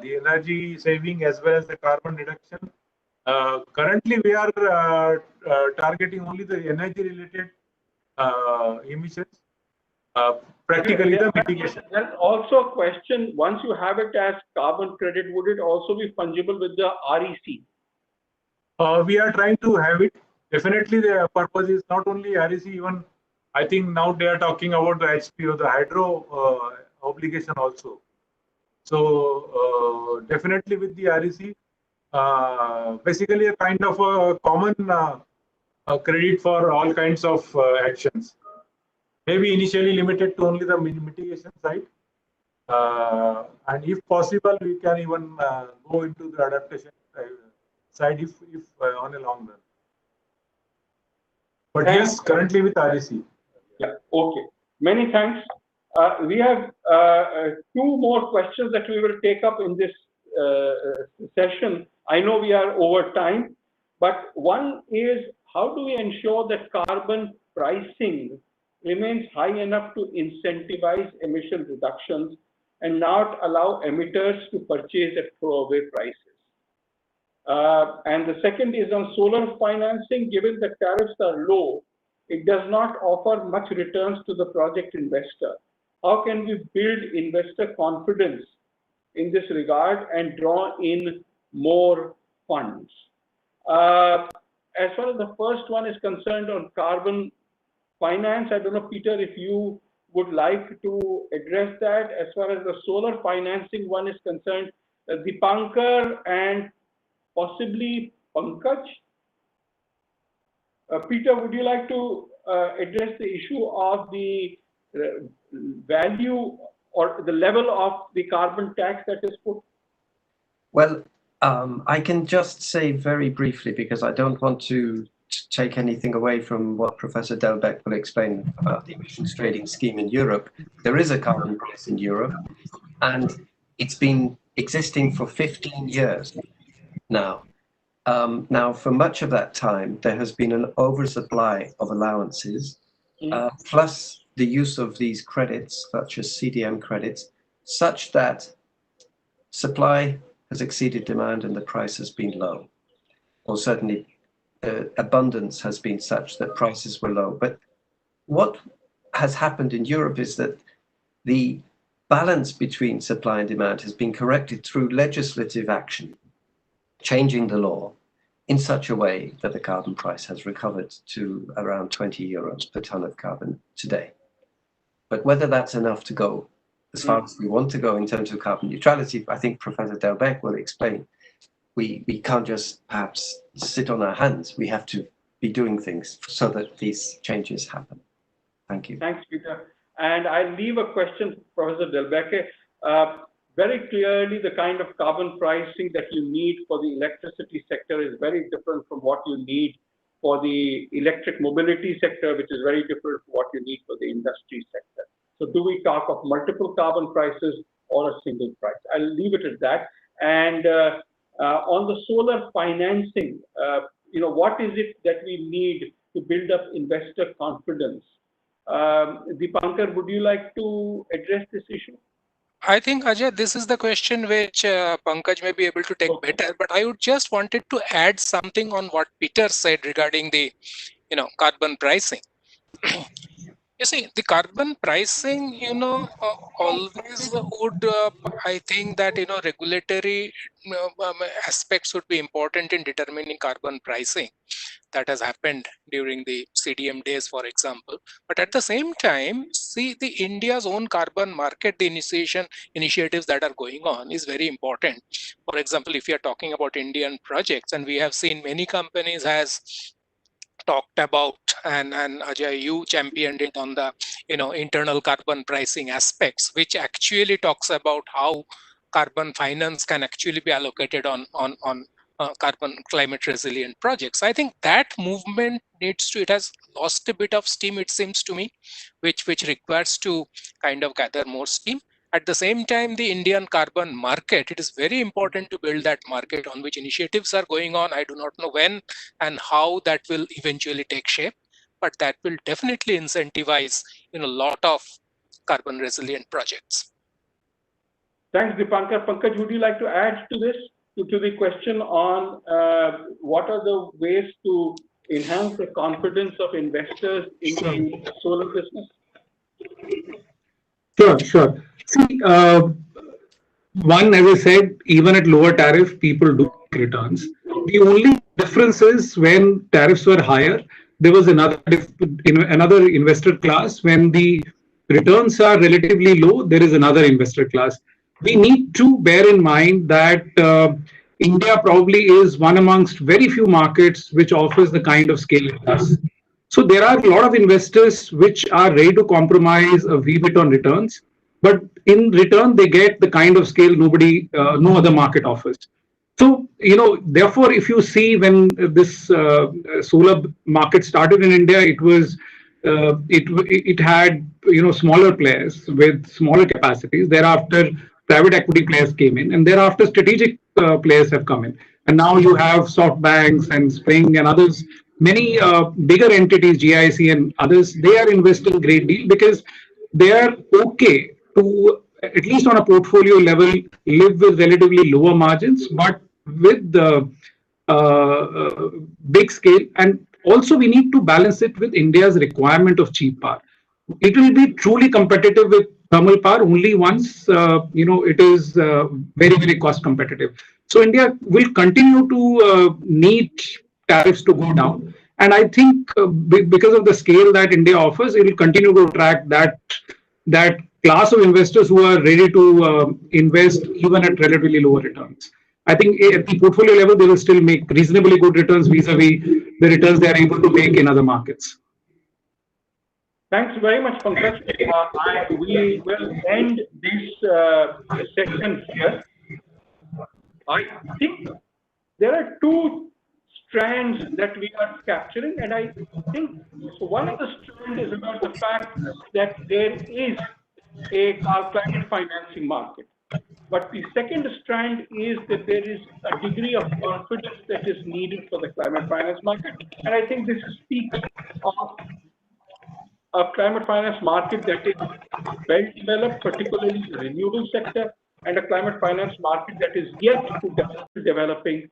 the energy saving as well as the carbon reduction. Currently, we are targeting only the energy-related emissions. Practically, the mitigation. There's also a question, once you have it as carbon credit, would it also be fungible with the REC? We are trying to have it. Definitely, the purpose is not only REC, even I think now they are talking about the HPO, the hydro obligation also. So definitely with the REC, basically a kind of a common credit for all kinds of actions. Maybe initially limited to only the mitigation side. And if possible, we can even go into the adaptation side if on a long run. But yes, currently with REC. Yeah, okay. Many thanks. We have two more questions that we will take up in this session. I know we are over time, but one is, how do we ensure that carbon pricing remains high enough to incentivize emission reductions and not allow emitters to purchase at throwaway prices? And the second is on solar financing. Given that tariffs are low, it does not offer much returns to the project investor. How can we build investor confidence in this regard and draw in more funds? As far as the first one is concerned on carbon finance, I don't know, Peter, if you would like to address that. As far as the solar financing one is concerned, Dipankar and possibly Pankaj. Peter, would you like to address the issue of the value or the level of the carbon tax that is put? Well, I can just say very briefly, because I don't want to take anything away from what Professor Delbecq will explain about the emissions trading scheme in Europe. There is a carbon price in Europe, and it's been existing for 15 years now. Now, for much of that time, there has been an oversupply of allowances, plus the use of these credits, such as CDM credits, such that supply has exceeded demand and the price has been low. Or certainly, abundance has been such that prices were low. But what has happened in Europe is that the balance between supply and demand has been corrected through legislative action, changing the law in such a way that the carbon price has recovered to around 20 euros per ton of carbon today. But whether that's enough to go as far as we want to go in terms of carbon neutrality, I think Professor Delbecq will explain. We can't just perhaps sit on our hands. We have to be doing things so that these changes happen. Thank you. Thanks, Peter. And I leave a question for Professor Delbecq. Very clearly, the kind of carbon pricing that you need for the electricity sector is very different from what you need for the electric mobility sector, which is very different from what you need for the industry sector. So do we talk of multiple carbon prices or a single price? I'll leave it at that. And on the solar financing, what is it that we need to build up investor confidence? Dipankar, would you like to address this issue? I think, Ajay, this is the question which Pankaj may be able to take better, but I would just wanted to add something on what Peter said regarding the, carbon pricing. You see, the carbon pricing, always would, I think that, regulatory aspects would be important in determining carbon pricing. That has happened during the CDM days, for example. But at the same time, see, the India's own carbon market, the initiatives that are going on is very important. For example, if you're talking about Indian projects, and we have seen many companies has talked about, and Ajay, you championed it on the internal carbon pricing aspects, which actually talks about how carbon finance can actually be allocated on carbon climate resilient projects. I think that movement it has lost a bit of steam, it seems to me, which requires to kind of gather more steam. At the same time, the Indian carbon market, it is very important to build that market on which initiatives are going on. I do not know when and how that will eventually take shape, but that will definitely incentivize a lot of carbon resilient projects. Thanks, Dipankar. Pankaj, would you like to add to this, to the question on what are the ways to enhance the confidence of investors in the solar business? Sure. See, one, as I said, even at lower tariff, people do make returns. The only difference is when tariffs were higher, there was another investor class. When the returns are relatively low, there is another investor class. We need to bear in mind that India probably is one amongst very few markets which offers the kind of scale it does. So there are a lot of investors which are ready to compromise a wee bit on returns, but in return they get the kind of scale no other market offers. So therefore, if you see when this solar market started in India, it had smaller players with smaller capacities. Thereafter, private equity players came in, and thereafter strategic players have come in. And now you have SoftBanks and Spring and others, many bigger entities, GIC and others. They are investing a great deal because they are okay to, at least on a portfolio level, live with relatively lower margins, but with the big scale. And also we need to balance it with India's requirement of cheap power. It will be truly competitive with thermal power only once it is very, very cost competitive. So India will continue to need tariffs to go down. And I think because of the scale that India offers, it will continue to attract that class of investors who are ready to invest even at relatively lower returns. I think at the portfolio level, they will still make reasonably good returns vis-a-vis the returns they are able to make in other markets. Thanks very much, Pankaj. We will end this section here. I think there are two strands that we are capturing, and I think one of the strands is about the fact that there is a climate financing market. But the second strand is that there is a degree of confidence that is needed for the climate finance market. And I think this speaks of a climate finance market that is well developed, particularly the renewable sector, and a climate finance market that is yet to developing.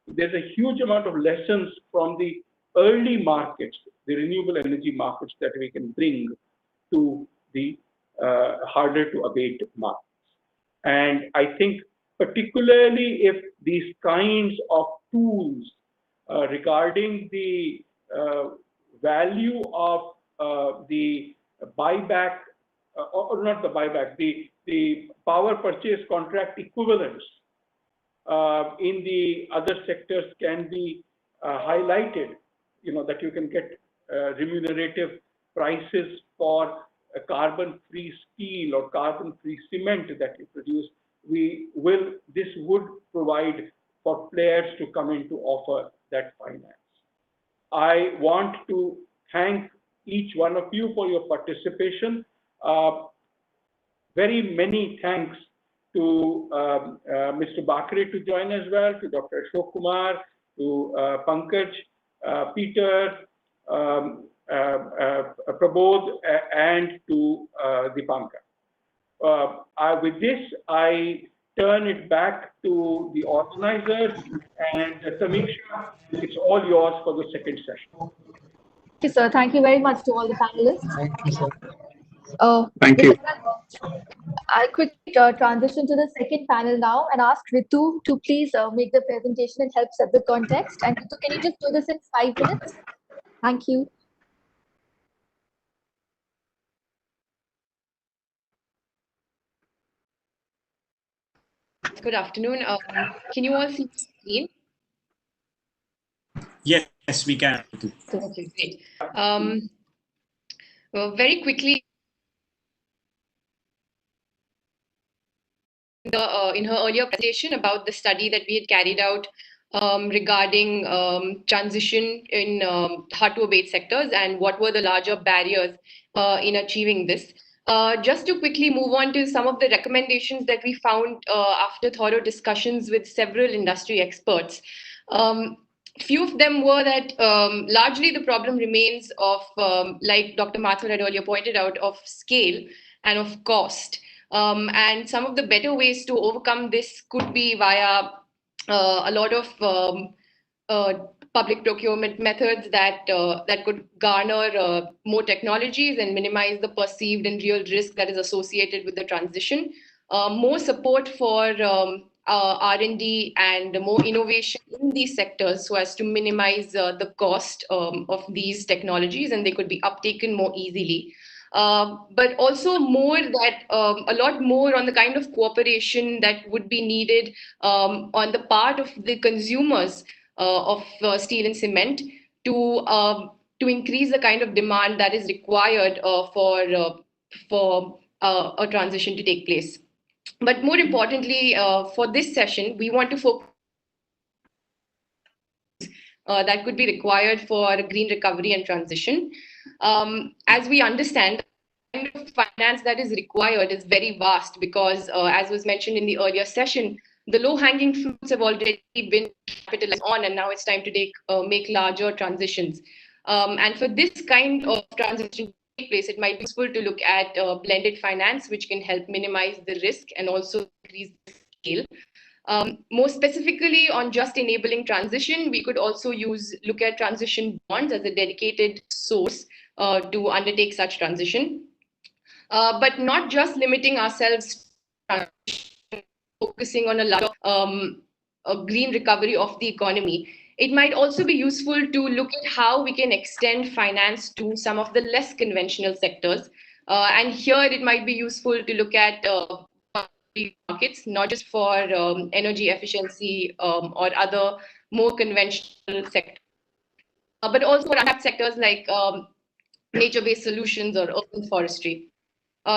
There's a huge amount of lessons from the early markets, the renewable energy markets, that we can bring to the harder to abate markets. And I think particularly if these kinds of tools regarding the value of the buyback, or not the buyback, the power purchase contract equivalents in the other sectors can be highlighted, that you can get remunerative prices for a carbon-free steel or carbon-free cement that you produce. This would provide for players to come in to offer that finance. I want to thank each one of you for your participation. Very many thanks to Mr. Bakre to join as well, to Dr. Ashok Kumar, to Pankaj, Peter, Prabodh, and to Dipankar. With this, I turn it back to the organizers, and Samiksha, it's all yours for the second session. Thank you, sir. Thank you very much to all the panelists. Thank you, sir. Thank you. I'll quickly transition to the second panel now and ask Ritu to please make the presentation and help set the context. And Ritu, can you just do this in 5 minutes? Thank you. Good afternoon. Can you all see the screen? Yes, we can. Okay, great. Well, very quickly, in her earlier presentation about the study that we had carried out regarding transition in hard-to-abate sectors and what were the larger barriers in achieving this. Just to quickly move on to some of the recommendations that we found after thorough discussions with several industry experts. Few of them were that largely the problem remains of, like Dr. Mathur had earlier pointed out, of scale and of cost. And some of the better ways to overcome this could be via a lot of public procurement methods that could garner more technologies and minimize the perceived and real risk that is associated with the transition. More support for R&D and more innovation in these sectors so as to minimize the cost of these technologies, and they could be uptaken more easily. But also a lot more on the kind of cooperation that would be needed on the part of the consumers of steel and cement to increase the kind of demand that is required for a transition to take place. But more importantly, for this session, we want to focus that could be required for green recovery and transition. As we understand, the kind of finance that is required is very vast because, as was mentioned in the earlier session, the low-hanging fruits have already been capitalized on, and now it's time to make larger transitions. And for this kind of transition to take place, it might be useful to look at blended finance, which can help minimize the risk and also increase the scale. More specifically on just enabling transition, we could also look at transition bonds as a dedicated source to undertake such transition. But not just limiting ourselves to focusing on a lot of green recovery of the economy. It might also be useful to look at how we can extend finance to some of the less conventional sectors. And here it might be useful to look at markets, not just for energy efficiency or other more conventional sectors, but also for untapped sectors like nature-based solutions or urban forestry.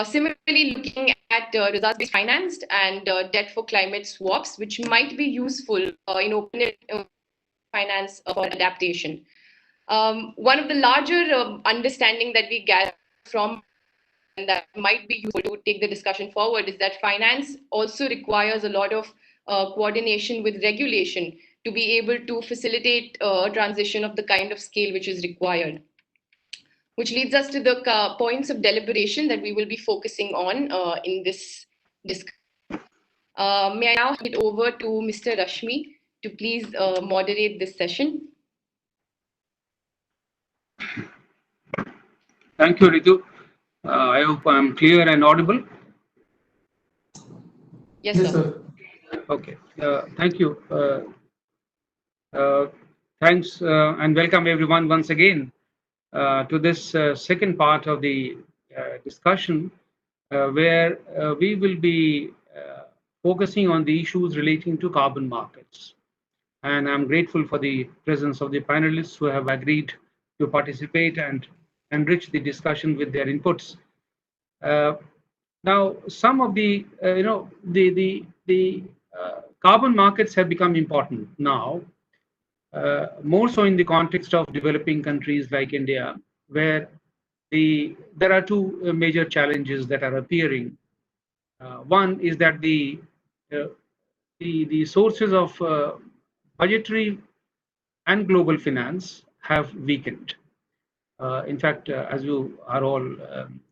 Similarly, looking at results-based finance and debt for climate swaps, which might be useful in open finance for adaptation. One of the larger understanding that we gather from and that might be useful to take the discussion forward is that finance also requires a lot of coordination with regulation to be able to facilitate transition of the kind of scale which is required. Which leads us to the points of deliberation that we will be focusing on in this discussion. May I now hand it over to Mr. Rashmi to please moderate this session. Thank you, Ritu. I hope I'm clear and audible. Yes, sir. Okay. Thank you. Thanks and welcome everyone once again to this second part of the discussion where we will be focusing on the issues relating to carbon markets. And I'm grateful for the presence of the panelists who have agreed to participate and enrich the discussion with their inputs. Now, some of the, carbon markets have become important now, more so in the context of developing countries like India, where there are two major challenges that are appearing. One is that the sources of budgetary and global finance have weakened. In fact, as you are all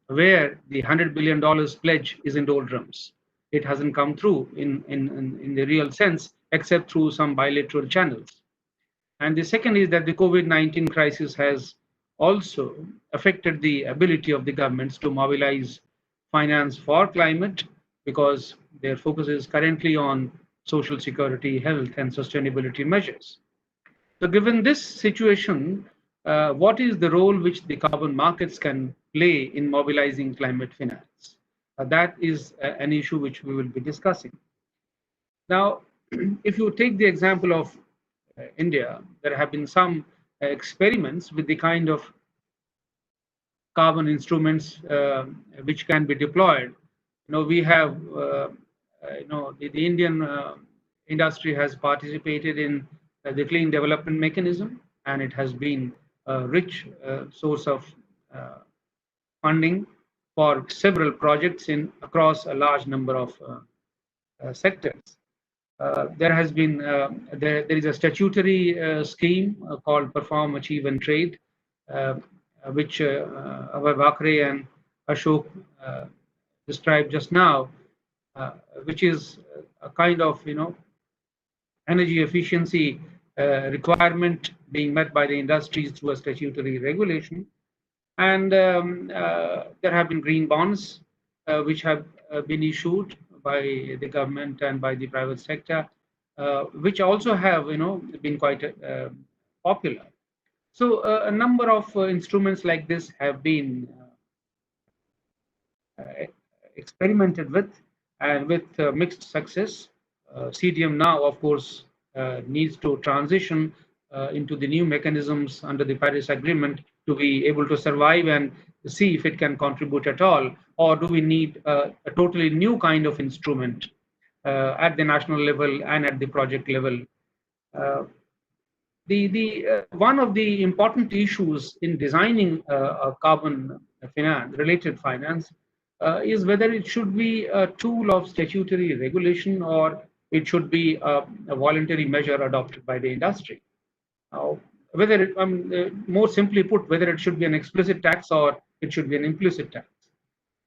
aware, the $100 billion pledge is in doldrums. It hasn't come through in the real sense, except through some bilateral channels. And the second is that the COVID-19 crisis has also affected the ability of the governments to mobilize finance for climate, because their focus is currently on social security, health, and sustainability measures. So given this situation, what is the role which the carbon markets can play in mobilizing climate finance? That is an issue which we will be discussing. Now, if you take the example of India, there have been some experiments with the kind of carbon instruments which can be deployed. We have, the Indian industry has participated in the clean development mechanism, and it has been a rich source of funding for several projects across a large number of sectors. There has been there is a statutory scheme called Perform, Achieve, and Trade, which Abhay Bakre and Ashok described just now, which is a kind of energy efficiency requirement being met by the industries through a statutory regulation. And there have been green bonds which have been issued by the government and by the private sector, which also have been quite popular. So a number of instruments like this have been experimented with, and with mixed success. CDM now, of course, needs to transition into the new mechanisms under the Paris Agreement to be able to survive and see if it can contribute at all, or do we need a totally new kind of instrument at the national level and at the project level. One of the important issues in designing a carbon related finance is whether it should be a tool of statutory regulation or it should be a voluntary measure adopted by the industry. Whether it, more simply put, whether it should be an explicit tax or it should be an implicit tax.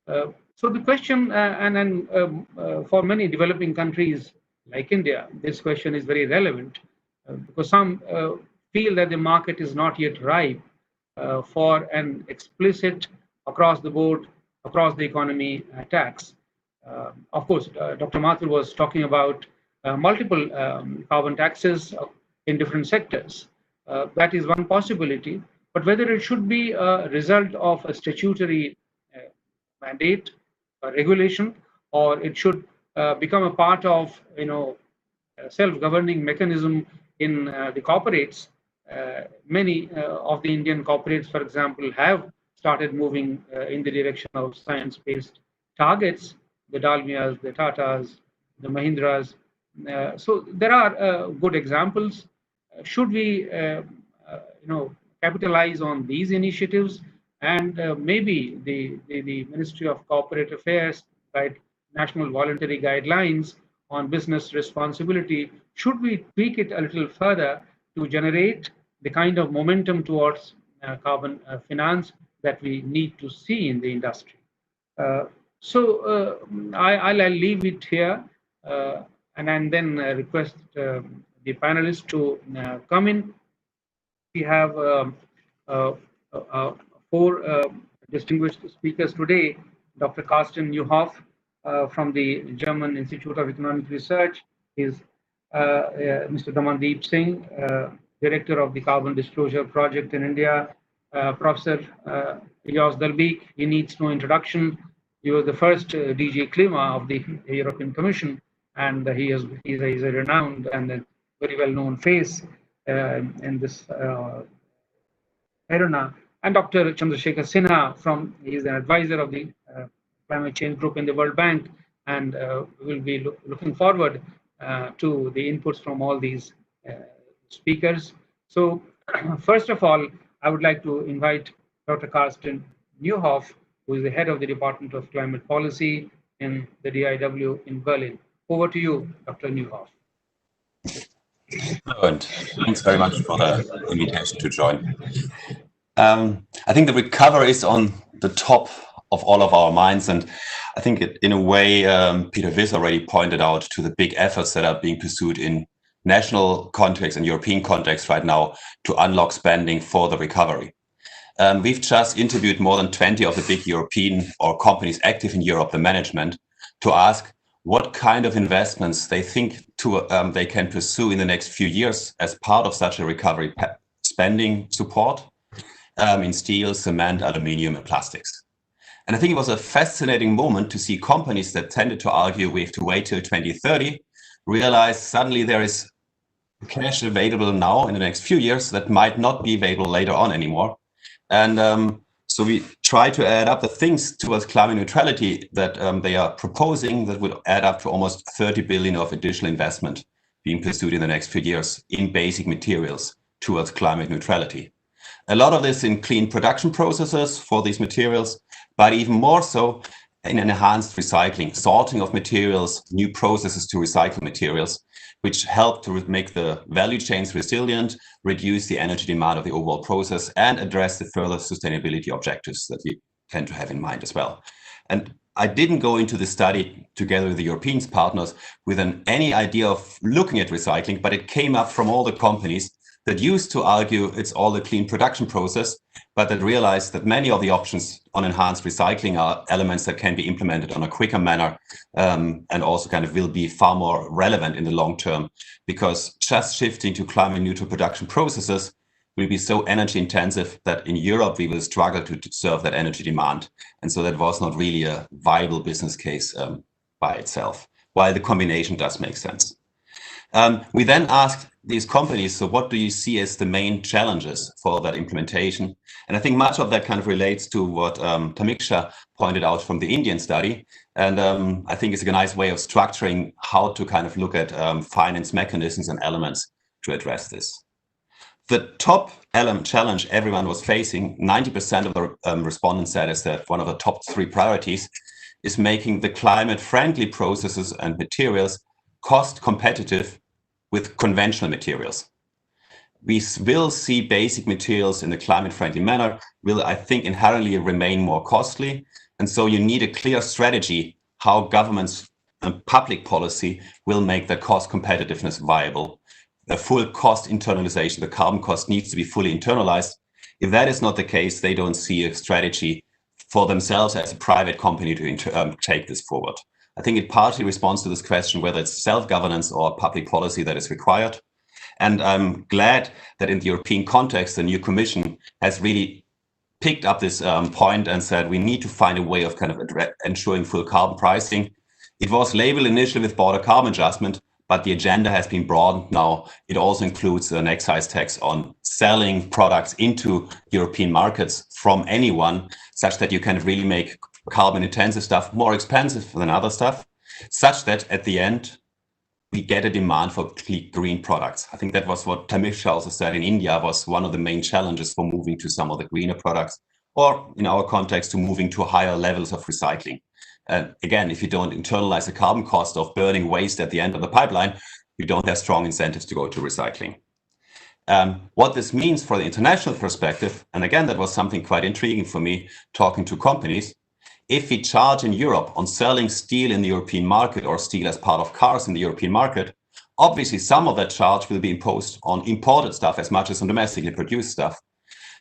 So the question, for many developing countries like India, this question is very relevant because some feel that the market is not yet ripe for an explicit across the board, across the economy tax. Of course, Dr. Mathur was talking about multiple carbon taxes in different sectors. That is one possibility, but whether it should be a result of a statutory mandate, regulation, or it should become a part of self-governing mechanism in the corporates. Many of the Indian corporates, for example, have started moving in the direction of science-based targets, the Dalmias, the Tatas, the Mahindras. So there are good examples. Should we capitalize on these initiatives, and maybe the Ministry of Corporate Affairs write national voluntary guidelines on business responsibility? Should we tweak it a little further to generate the kind of momentum towards carbon finance that we need to see in the industry? So I'll leave it here and then request the panelists to come in. We have 4 distinguished speakers today: Dr. Carsten Neuhoff from the German Institute of Economic Research, is Mr. Damandeep Singh, Director of the Carbon Disclosure Project in India, Professor Ilyas Dalbeek. He needs no introduction. He was the first DG Klima of the European Commission, and he's a renowned and a very well-known face in this arena. And Dr. Chandrasekhar Sinha, he is an advisor of the Climate Change Group in the World Bank, and we'll be looking forward to the inputs from all these speakers. So first of all, I would like to invite Dr. Carsten Neuhoff, who is the head of the Department of Climate Policy in the DIW in Berlin. Over to you, Dr. Neuhoff. Hello, and thanks very much for the invitation to join. I think the recovery is on the top of all of our minds, and I think in a way, Peter Thiel already pointed out to the big efforts that are being pursued in national context and European context right now to unlock spending for the recovery. We've just interviewed more than 20 of the big European or companies active in Europe, the management, to ask what kind of investments they think they can pursue in the next few years as part of such a recovery spending support in steel, cement, aluminium, and plastics. And I think it was a fascinating moment to see companies that tended to argue we have to wait till 2030, realize suddenly there is cash available now in the next few years that might not be available later on anymore. And so we try to add up the things towards climate neutrality that they are proposing that would add up to almost 30 billion of additional investment being pursued in the next few years in basic materials towards climate neutrality. A lot of this in clean production processes for these materials, but even more so in enhanced recycling, sorting of materials, new processes to recycle materials, which help to make the value chains resilient, reduce the energy demand of the overall process, and address the further sustainability objectives that we tend to have in mind as well. And I didn't go into the study together with the European partners with any idea of looking at recycling, but it came up from all the companies that used to argue it's all the clean production process, but that realized that many of the options on enhanced recycling are elements that can be implemented on a quicker manner and also kind of will be far more relevant in the long term, because just shifting to climate neutral production processes will be so energy intensive that in Europe we will struggle to serve that energy demand. And so that was not really a viable business case by itself, while the combination does make sense. We then asked these companies, so what do you see as the main challenges for that implementation? And I think much of that kind of relates to what Tamiksha pointed out from the Indian study. And I think it's a nice way of structuring how to kind of look at finance mechanisms and elements to address this. The top challenge everyone was facing, 90% of the respondents said is that one of the top 3 priorities is making the climate-friendly processes and materials cost competitive with conventional materials. We will see basic materials in a climate-friendly manner will, I think, inherently remain more costly. And so you need a clear strategy how governments and public policy will make the cost competitiveness viable. A full cost internalization, the carbon cost needs to be fully internalized. If that is not the case, they don't see a strategy for themselves as a private company to take this forward. I think it partly responds to this question whether it's self-governance or public policy that is required. And I'm glad that in the European context, the new Commission has really picked up this point and said we need to find a way of kind of ensuring full carbon pricing. It was labeled initially with border carbon adjustment, but the agenda has been broadened now. It also includes an excise tax on selling products into European markets from anyone, such that you can really make carbon intensive stuff more expensive than other stuff, such that at the end we get a demand for green products. I think that was what Tamiksha also said in India was one of the main challenges for moving to some of the greener products, or in our context to moving to higher levels of recycling. And again, if you don't internalize the carbon cost of burning waste at the end of the pipeline, you don't have strong incentives to go to recycling. What this means for the international perspective, and again, that was something quite intriguing for me talking to companies. If we charge in Europe on selling steel in the European market or steel as part of cars in the European market, obviously some of that charge will be imposed on imported stuff as much as on domestically produced stuff.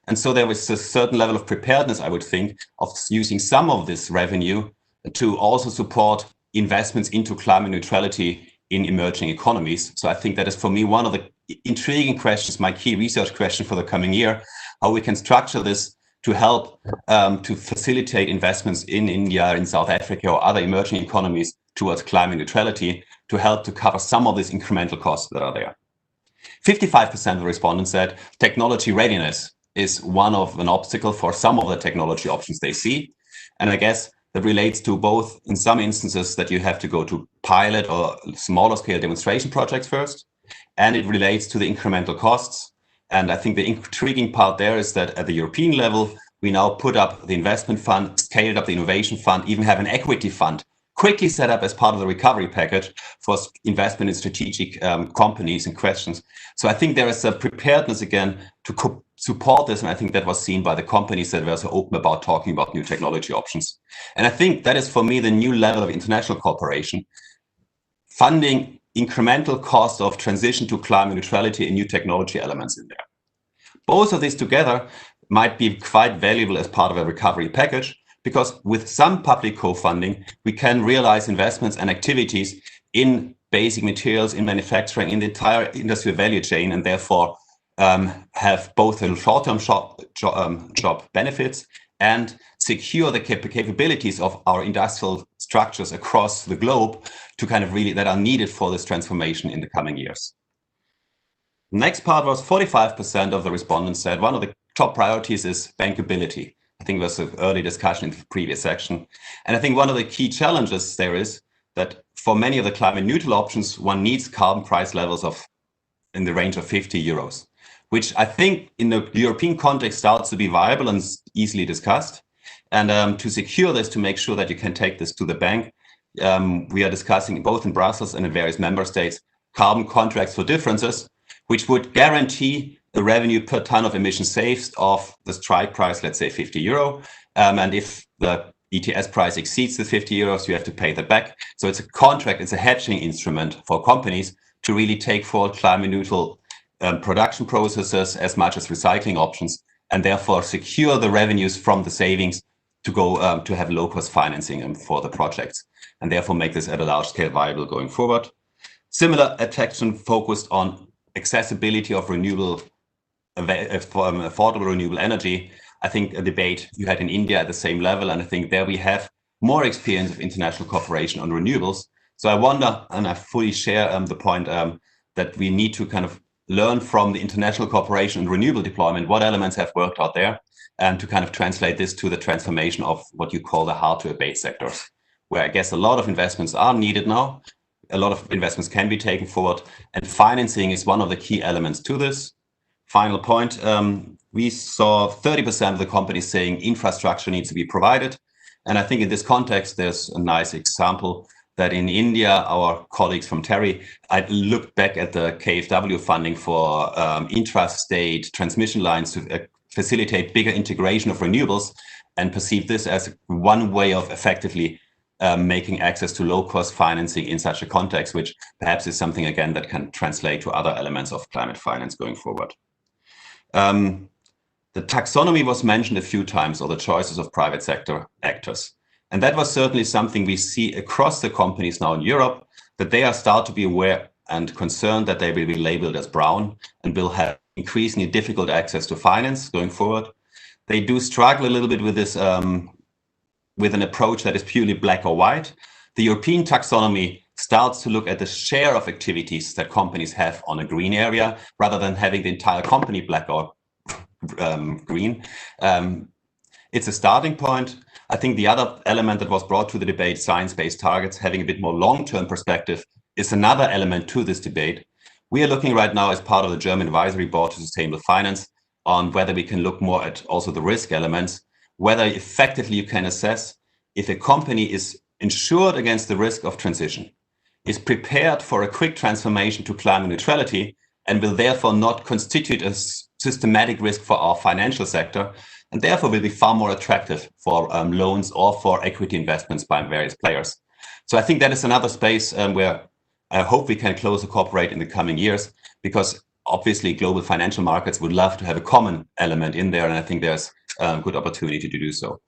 And so there was a certain level of preparedness, I would think, of using some of this revenue to also support investments into climate neutrality in emerging economies. So I think that is for me one of the intriguing questions, my key research question for the coming year, how we can structure this to help to facilitate investments in India, in South Africa, or other emerging economies towards climate neutrality to help to cover some of these incremental costs that are there. 55% of the respondents said technology readiness is one of an obstacle for some of the technology options they see. And I guess that relates to both, in some instances, that you have to go to pilot or smaller scale demonstration projects first, and it relates to the incremental costs. And I think the intriguing part there is that at the European level, we now put up the investment fund, scaled up the innovation fund, even have an equity fund quickly set up as part of the recovery package for investment in strategic companies and questions. So I think there is a preparedness again to support this. And I think that was seen by the companies that were so open about talking about new technology options. And I think that is for me the new level of international cooperation, funding incremental cost of transition to climate neutrality and new technology elements in there. Both of these together might be quite valuable as part of a recovery package, because with some public co-funding, we can realize investments and activities in basic materials, in manufacturing, in the entire industrial value chain, and therefore have both a short-term job benefits and secure the capabilities of our industrial structures across the globe to kind of really that are needed for this transformation in the coming years. Next part was 45% of the respondents said one of the top priorities is bankability. I think it was an early discussion in the previous section. And I think one of the key challenges there is that for many of the climate neutral options, one needs carbon price levels of in the range of 50 euros, which I think in the European context starts to be viable and easily discussed. And to secure this, to make sure that you can take this to the bank, we are discussing both in Brussels and in various member states, carbon contracts for differences, which would guarantee the revenue per ton of emission saved of the strike price, let's say 50 euro. And if the ETS price exceeds the 50 euros, you have to pay that back. So it's a contract, it's a hedging instrument for companies to really take forward climate neutral production processes as much as recycling options, and therefore secure the revenues from the savings to go to have low-cost financing for the projects, and therefore make this at a large scale viable going forward. Similar attention focused on accessibility of renewable, affordable renewable energy. I think a debate you had in India at the same level, and I think there we have more experience of international cooperation on renewables. So I wonder, and I fully share the point that we need to kind of learn from the international cooperation and renewable deployment, what elements have worked out there, and to kind of translate this to the transformation of what you call the hard to abate sectors, where I guess a lot of investments are needed now. A lot of investments can be taken forward, and financing is one of the key elements to this. Final point, we saw 30% of the companies saying infrastructure needs to be provided. And I think in this context, there's a nice example that in India, our colleagues from TERI, I looked back at the KfW funding for intrastate transmission lines to facilitate bigger integration of renewables, and perceive this as one way of effectively making access to low-cost financing in such a context, which perhaps is something, again, that can translate to other elements of climate finance going forward. The taxonomy was mentioned a few times, or the choices of private sector actors. And that was certainly something we see across the companies now in Europe, that they are start to be aware and concerned that they will be labeled as brown and will have increasingly difficult access to finance going forward. They do struggle a little bit with this, with an approach that is purely black or white. The European taxonomy starts to look at the share of activities that companies have on a green area, rather than having the entire company black or green. It's a starting point. I think the other element that was brought to the debate, science-based targets, having a bit more long-term perspective, is another element to this debate. We are looking right now as part of the German Advisory Board to Sustainable Finance on whether we can look more at also the risk elements, whether effectively you can assess if a company is insured against the risk of transition, is prepared for a quick transformation to climate neutrality, and will therefore not constitute a systematic risk for our financial sector, and therefore will be far more attractive for loans or for equity investments by various players. So I think that is another space where I hope we can closer cooperate in the coming years, because obviously global financial markets would love to have a common element in there, and I think there's a good opportunity to do so.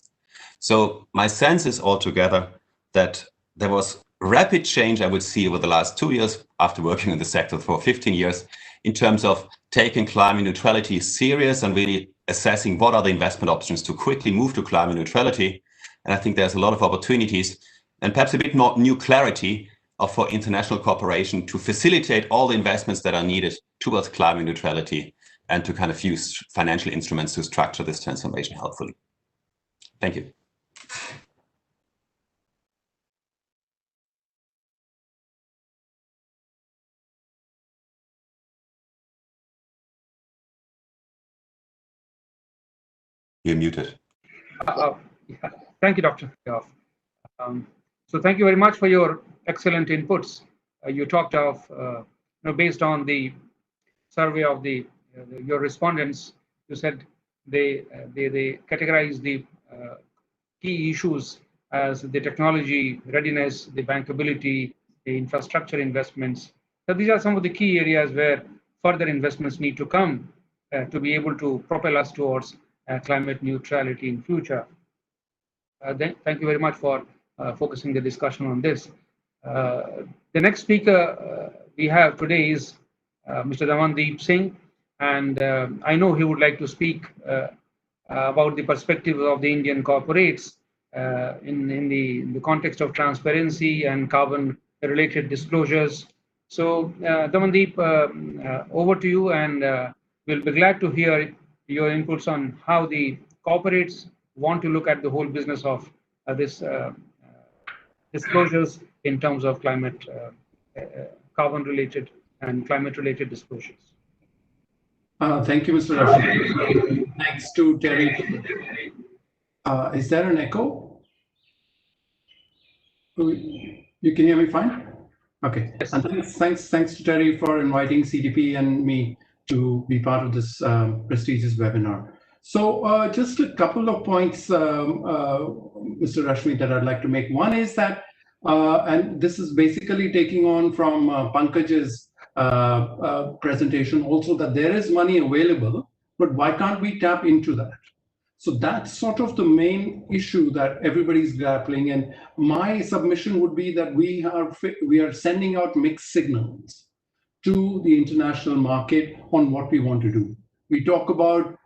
So my sense is altogether that there was rapid change I would see over the last 2 years after working in the sector for 15 years in terms of taking climate neutrality serious and really assessing what are the investment options to quickly move to climate neutrality. And I think there's a lot of opportunities and perhaps a bit more new clarity for international cooperation to facilitate all the investments that are needed towards climate neutrality, and to kind of use financial instruments to structure this transformation helpfully. Thank you. You're muted. Yeah. Thank you, Dr. So thank you very much for your excellent inputs. You talked of, based on the survey of your respondents, you said they categorize the key issues as the technology readiness, the bankability, the infrastructure investments. So these are some of the key areas where further investments need to come to be able to propel us towards climate neutrality in future. Thank you very much for focusing the discussion on this. The next speaker we have today is Mr. Damandeep Singh, and I know he would like to speak about the perspective of the Indian corporates in the context of transparency and carbon-related disclosures. So, Damandeep, over to you, and we'll be glad to hear your inputs on how the corporates want to look at the whole business of this disclosures in terms of climate, carbon-related and climate-related disclosures. Thank you, Mr. Rashid. Thanks to Terry. Is there an echo? You can hear me fine? Okay. Yes. And thanks to Terry for inviting CDP and me to be part of this prestigious webinar. So just a couple of points, Mr. Rashmi, that I'd like to make. One is that, and this is basically taking on from Pankaj's presentation also, that there is money available, but why can't we tap into that? So that's sort of the main issue that everybody's grappling. And my submission would be that we are sending out mixed signals to the international market on what we want to do. We talk about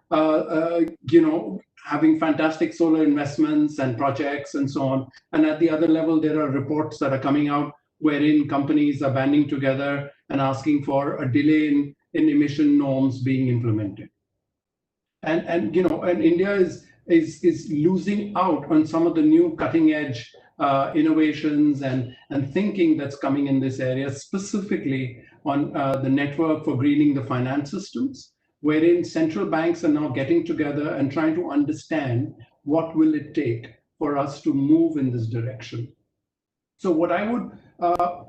having fantastic solar investments and projects and so on. And at the other level, there are reports that are coming out wherein companies are banding together and asking for a delay in emission norms being implemented. And India is losing out on some of the new cutting edge innovations and thinking that's coming in this area, specifically on the network for greening the finance systems, wherein central banks are now getting together and trying to understand what will it take for us to move in this direction. So what I would,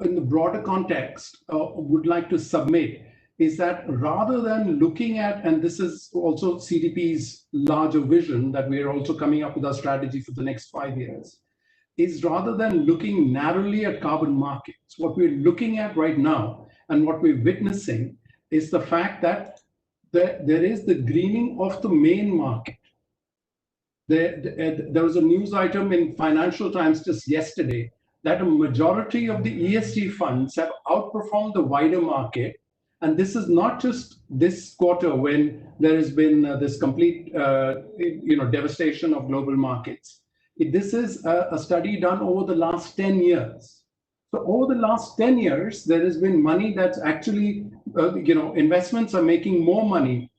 in the broader context, would like to submit is that rather than looking at, and this is also CDP's larger vision that we are also coming up with our strategy for the next 5 years, is rather than looking narrowly at carbon markets, what we're looking at right now and what we're witnessing is the fact that there is the greening of the main market. There was a news item in Financial Times just yesterday that a majority of the ESG funds have outperformed the wider market. And this is not just this quarter when there has been this complete devastation of global markets. This is a study done over the last 10 years. So over the last 10 years, there has been money that's actually, investments are making more money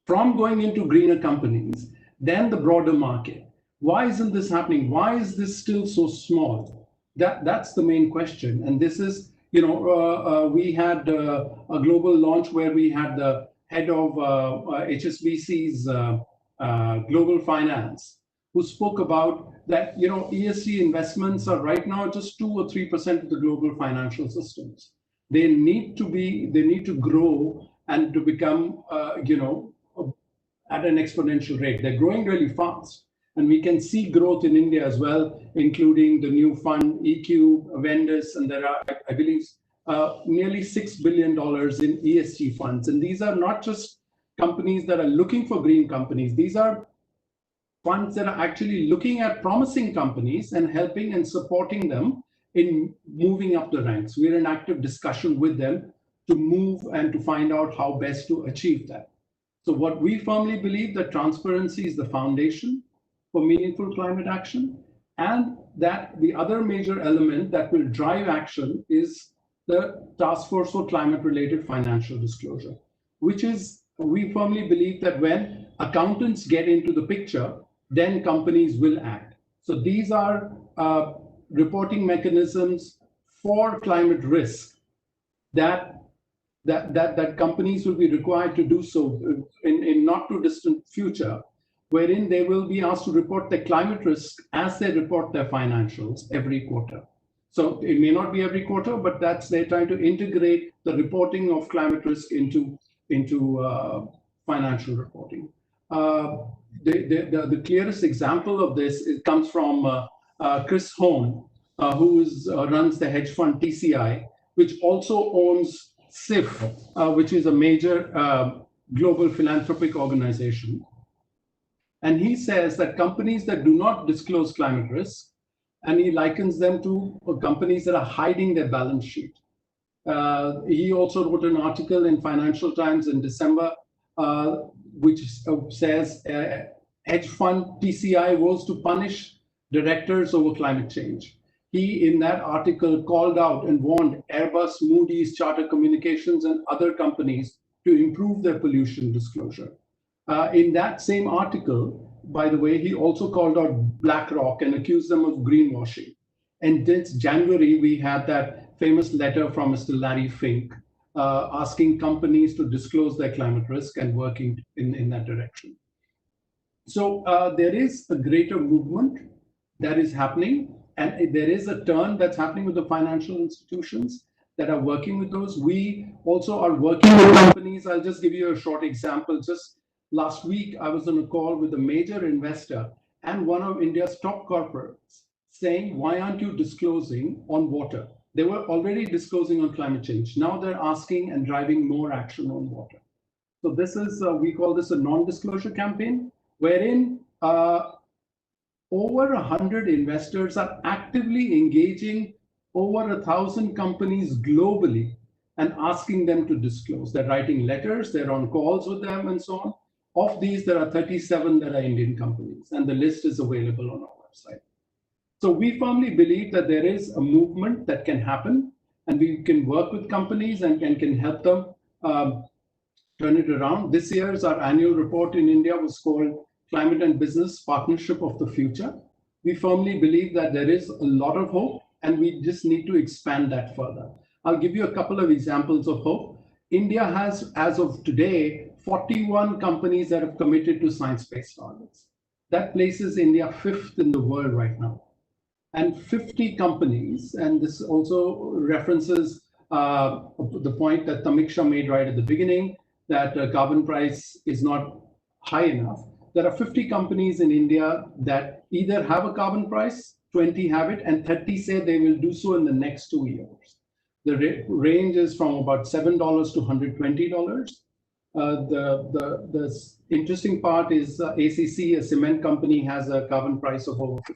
from going into greener companies than the broader market. Why isn't this happening? Why is this still so small? That's the main question. And this is, we had a global launch where we had the head of HSBC's global finance, who spoke about that, ESG investments are right now just 2 or 3% of the global financial systems. They need to grow and to become, at an exponential rate. They're growing really fast. And we can see growth in India as well, including the new fund, EQ, Vendus, and there are, I believe, nearly $6 billion in ESG funds. And these are not just companies that are looking for green companies. These are funds that are actually looking at promising companies and helping and supporting them in moving up the ranks. We're in active discussion with them to move and to find out how best to achieve that. So what we firmly believe that transparency is the foundation for meaningful climate action, and that the other major element that will drive action is the Task Force for Climate-Related Financial Disclosure, which is, we firmly believe that when accountants get into the picture, then companies will act. So these are reporting mechanisms for climate risk that companies will be required to do so in not too distant future, wherein they will be asked to report their climate risk as they report their financials every quarter. So it may not be every quarter, but they're trying to integrate the reporting of climate risk into financial reporting. The clearest example of this comes from Chris Horn, who runs the hedge fund TCI, which also owns SIF, which is a major global philanthropic organization. And he says that companies that do not disclose climate risk, and he likens them to companies that are hiding their balance sheet. He also wrote an article in Financial Times in December, which says hedge fund TCI was to punish directors over climate change. He, in that article, called out and warned Airbus, Moody's, Charter Communications, and other companies to improve their pollution disclosure. In that same article, by the way, he also called out BlackRock and accused them of greenwashing. And this January, we had that famous letter from Mr. Larry Fink asking companies to disclose their climate risk and working in that direction. So there is a greater movement that is happening, and there is a turn that's happening with the financial institutions that are working with those. We also are working with companies. I'll just give you a short example. Just last week, I was on a call with a major investor and one of India's top corporates saying, why aren't you disclosing on water? They were already disclosing on climate change. Now they're asking and driving more action on water. So this is, we call this a non-disclosure campaign, wherein over 100 investors are actively engaging over 1,000 companies globally and asking them to disclose. They're writing letters, they're on calls with them and so on. Of these, there are 37 that are Indian companies, and the list is available on our website. So we firmly believe that there is a movement that can happen, and we can work with companies and can help them turn it around. This year's our annual report in India was called Climate and Business Partnership of the Future. We firmly believe that there is a lot of hope, and we just need to expand that further. I'll give you a couple of examples of hope. India has, as of today, 41 companies that have committed to science-based targets. That places India 5th in the world right now. And 50 companies, and this also references the point that Tamiksha made right at the beginning, that carbon price is not high enough. There are 50 companies in India that either have a carbon price, 20 have it, and 30 say they will do so in the next 2 years. The range is from about $7 to $120. The interesting part is ACC, a cement company, has a carbon price of over $50.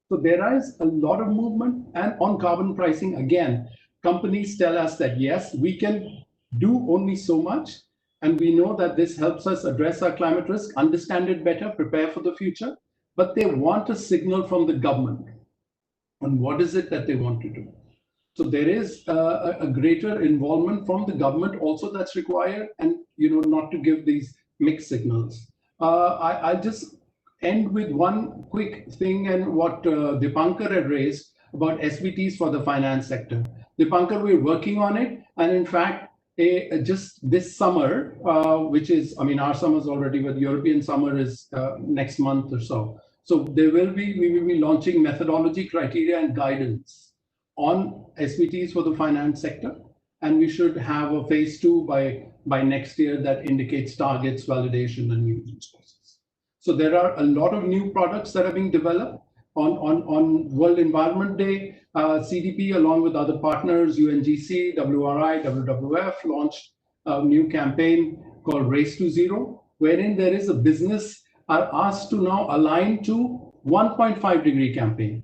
So there is a lot of movement, and on carbon pricing, again, companies tell us that yes, we can do only so much, and we know that this helps us address our climate risk, understand it better, prepare for the future, but they want a signal from the government on what is it that they want to do. So there is a greater involvement from the government also that's required, and not to give these mixed signals. I'll just end with one quick thing, and what Dipankar had raised about SBTs for the finance sector. Dipankar, we're working on it, and in fact, just this summer, which is, our summer is already, but European summer is next month or so. So we will be launching methodology, criteria, and guidance on SBTs for the finance sector, and we should have a phase 2 by next year that indicates targets, validation, and use cases. So there are a lot of new products that are being developed. On World Environment Day, CDP, along with other partners, UNGC, WRI, WWF, launched a new campaign called Race to Zero, wherein there is a business are asked to now align to 1.5 degree campaign,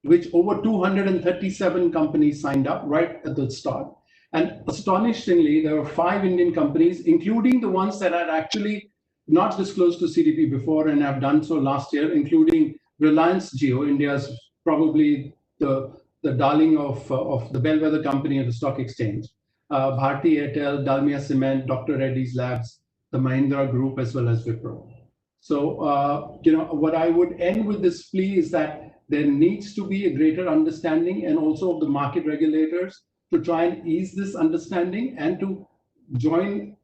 which over 237 companies signed up right at the start. And astonishingly, there were 5 Indian companies, including the ones that had actually not disclosed to CDP before and have done so last year, including Reliance Jio, India's probably the darling of the bellwether company at the stock exchange, Bharti Airtel, Dalmia Cement, Dr. Reddy's Labs, the Mahindra Group, as well as Wipro. So, what I would end with this plea is that there needs to be a greater understanding, and also of the market regulators, to try and ease this understanding and to join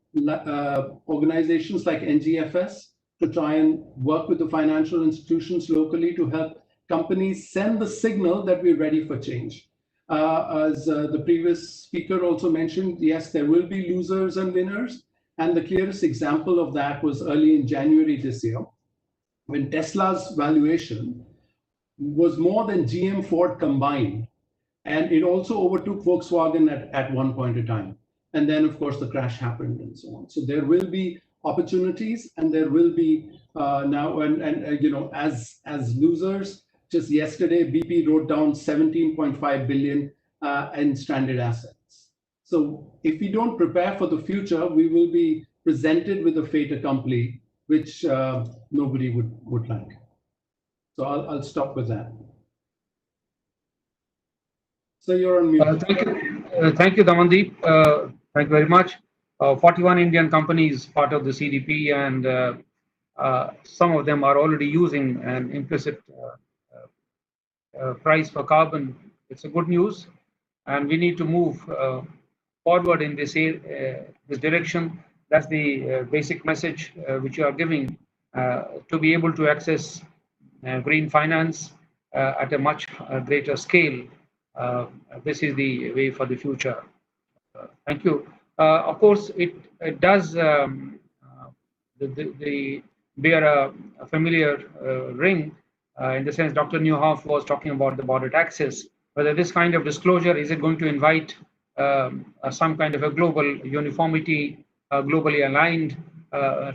organizations like NGFS to try and work with the financial institutions locally to help companies send the signal that we're ready for change. As the previous speaker also mentioned, yes, there will be losers and winners. And the clearest example of that was early in January this year, when Tesla's valuation was more than GM Ford combined. And it also overtook Volkswagen at one point in time. And then, of course, the crash happened and so on. So there will be opportunities, and there will be now, and you know, as losers. Just yesterday, BP wrote down 17.5 billion in stranded assets. So if we don't prepare for the future, we will be presented with a fait accompli, which nobody would like. So I'll stop with that. So you're on mute. Thank you, Damandeep. Thank you very much. 41 Indian companies part of the CDP, and some of them are already using an implicit price for carbon. It's a good news, and we need to move forward in this direction. That's the basic message which you are giving to be able to access green finance at a much greater scale. This is the way for the future. Thank you. Of course, it does bear a familiar ring in the sense Dr. Newhoff was talking about the border taxes. Whether this kind of disclosure, is it going to invite some kind of a global uniformity, globally aligned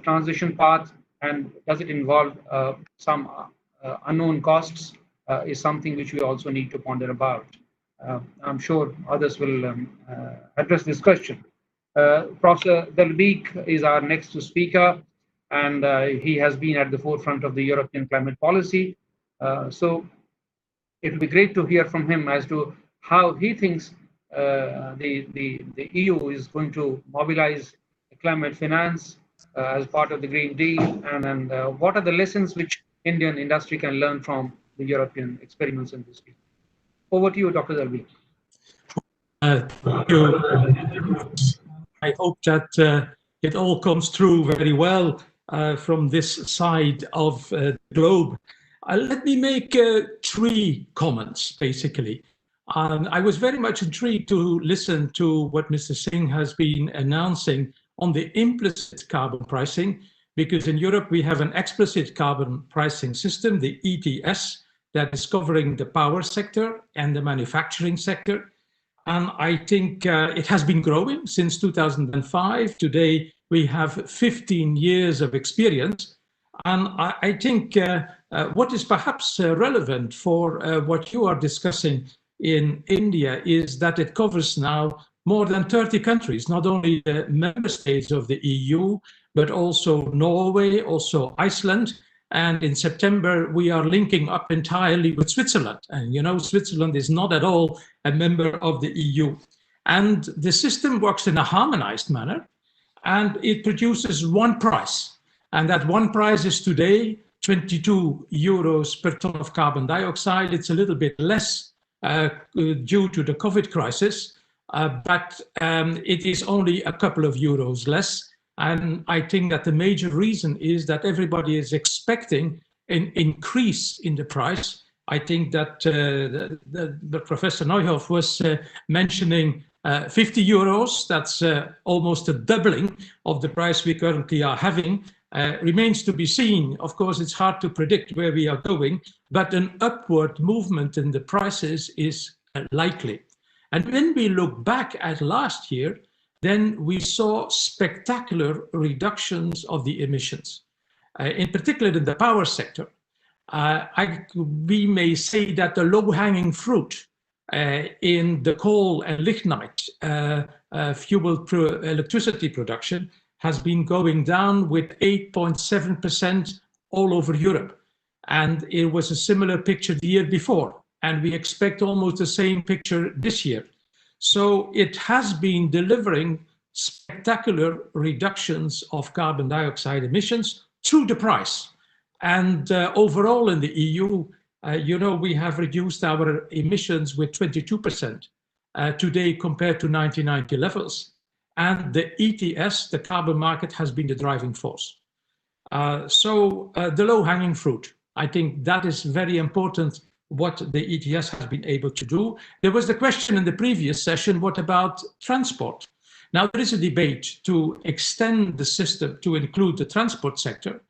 transition path, and does it involve some unknown costs is something which we also need to ponder about. I'm sure others will address this question. Professor Dalbeek is our next speaker, and he has been at the forefront of the European climate policy. So it will be great to hear from him as to how he thinks the EU is going to mobilize climate finance as part of the Green Deal, and what are the lessons which Indian industry can learn from the European experiments in this field. Over to you, Dr. Dalbeek. Thank you. I hope that it all comes through very well from this side of the globe. Let me make 3 comments, basically. I was very much intrigued to listen to what Mr. Singh has been announcing on the implicit carbon pricing, because in Europe we have an explicit carbon pricing system, the ETS, that is covering the power sector and the manufacturing sector. And I think it has been growing since 2005. Today we have 15 years of experience. And I think what is perhaps relevant for what you are discussing in India is that it covers now more than 30 countries, not only the member states of the EU, but also Norway, also Iceland. And in September, we are linking up entirely with Switzerland. And you know, Switzerland is not at all a member of the EU. And the system works in a harmonized manner, and it produces one price. And that one price is today 22 euros per ton of carbon dioxide. It's a little bit less due to the COVID crisis, but it is only a couple of euros less. And I think that the major reason is that everybody is expecting an increase in the price. I think that the Professor Neuhoff was mentioning 50 euros. That's almost a doubling of the price we currently are having. Remains to be seen. Of course, it's hard to predict where we are going, but an upward movement in the prices is likely. And when we look back at last year, then we saw spectacular reductions of the emissions, in particular in the power sector. We may say that the low-hanging fruit in the coal and lignite fuel electricity production has been going down with 8.7% all over Europe. And it was a similar picture the year before. And we expect almost the same picture this year. So it has been delivering spectacular reductions of carbon dioxide emissions through the price. And overall in the EU, you know, we have reduced our emissions with 22% today compared to 1990 levels. And the ETS, the carbon market, has been the driving force. So the low-hanging fruit, I think that is very important, what the ETS has been able to do. There was the question in the previous session, what about transport? Now, there is a debate to extend the system to include the transport sector.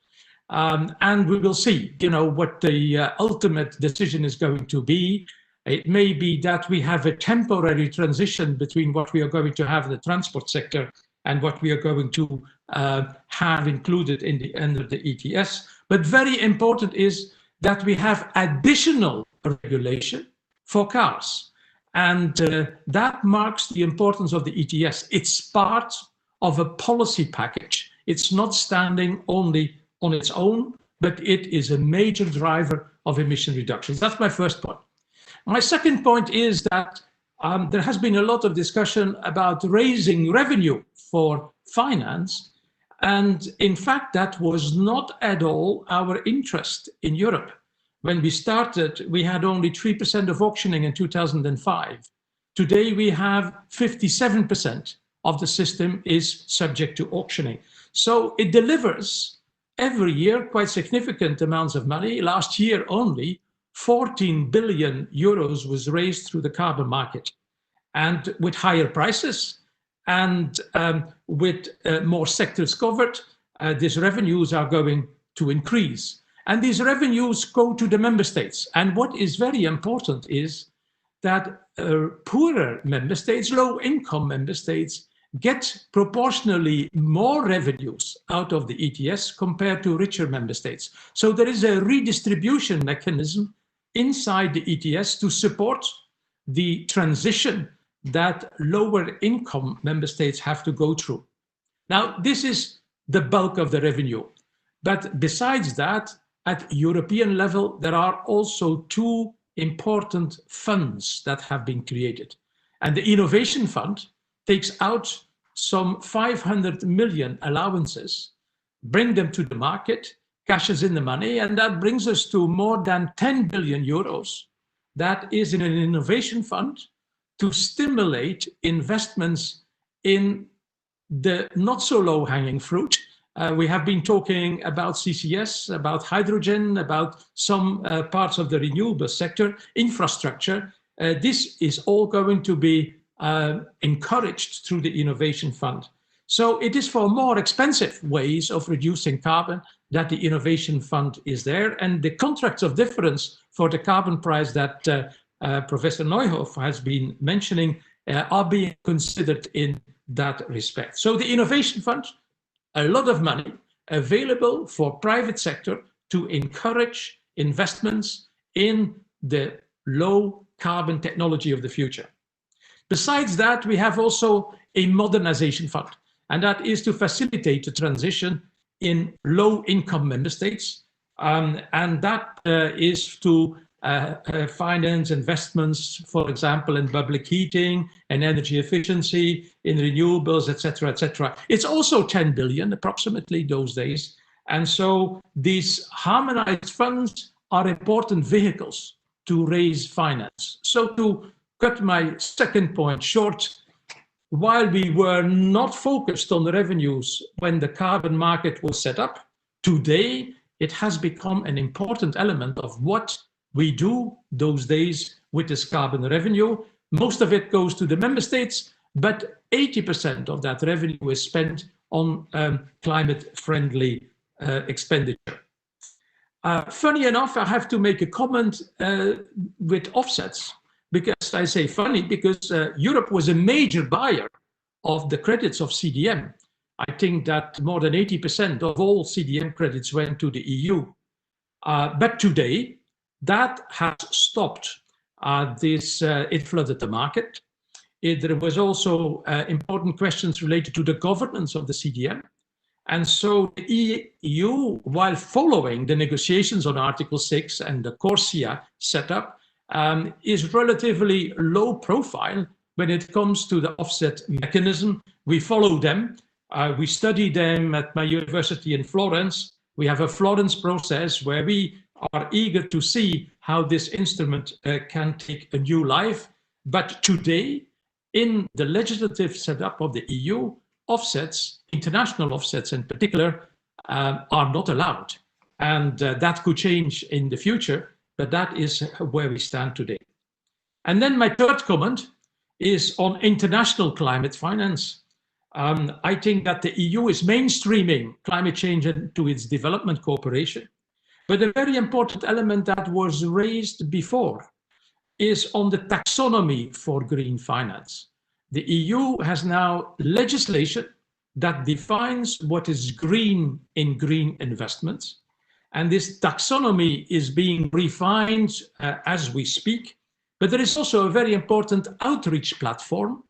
And we will see, you know, what the ultimate decision is going to be. It may be that we have a temporary transition between what we are going to have in the transport sector and what we are going to have included in the under the ETS. But very important is that we have additional regulation for cars. And that marks the importance of the ETS. It's part of a policy package. It's not standing only on its own, but it is a major driver of emission reductions. That's my first point. My second point is that there has been a lot of discussion about raising revenue for finance. And in fact, that was not at all our interest in Europe. When we started, we had only 3% of auctioning in 2005. Today, we have 57% of the system is subject to auctioning. So it delivers every year quite significant amounts of money. Last year only, 14 billion euros was raised through the carbon market. And with higher prices and with more sectors covered, these revenues are going to increase. And these revenues go to the member states. And what is very important is that poorer member states, low-income member states, get proportionally more revenues out of the ETS compared to richer member states. So there is a redistribution mechanism inside the ETS to support the transition that lower income member states have to go through. Now, this is the bulk of the revenue. But besides that, at European level, there are also two important funds that have been created. And the Innovation Fund takes out some 500 million allowances, bring them to the market, cashes in the money, and that brings us to more than 10 billion euros. That is in an innovation fund to stimulate investments in the not so low-hanging fruit. We have been talking about CCS, about hydrogen, about some parts of the renewable sector, infrastructure. This is all going to be encouraged through the Innovation Fund. So it is for more expensive ways of reducing carbon that the Innovation Fund is there. And the contracts of difference for the carbon price that Professor Neuhoff has been mentioning are being considered in that respect. So the Innovation Fund, a lot of money available for private sector to encourage investments in the low carbon technology of the future. Besides that, we have also a modernization fund, and that is to facilitate the transition in low-income member states, and that is to finance investments, for example, in public heating and energy efficiency, in renewables, etc., etc. It's also 10 billion approximately those days. And so these harmonized funds are important vehicles to raise finance. So to cut my second point short, while we were not focused on the revenues when the carbon market was set up, today it has become an important element of what we do those days with this carbon revenue. Most of it goes to the member states, but 80% of that revenue is spent on climate-friendly expenditure. Funny enough, I have to make a comment with offsets, because I say funny, because Europe was a major buyer of the credits of CDM. I think that more than 80% of all CDM credits went to the EU. But today, that has stopped. It flooded the market. There was also important questions related to the governance of the CDM. And so the EU, while following the negotiations on Article 6 and the CORSIA setup, is relatively low profile when it comes to the offset mechanism. We follow them. We study them at my university in Florence. We have a Florence process where we are eager to see how this instrument can take a new life. But today, in the legislative setup of the EU, offsets, international offsets in particular, are not allowed. And that could change in the future, but that is where we stand today. And then my third comment is on international climate finance. I think that the EU is mainstreaming climate change into its development cooperation. But a very important element that was raised before is on the taxonomy for green finance. The EU has now legislation that defines what is green in green investments. And this taxonomy is being refined as we speak. But there is also a very important outreach platform.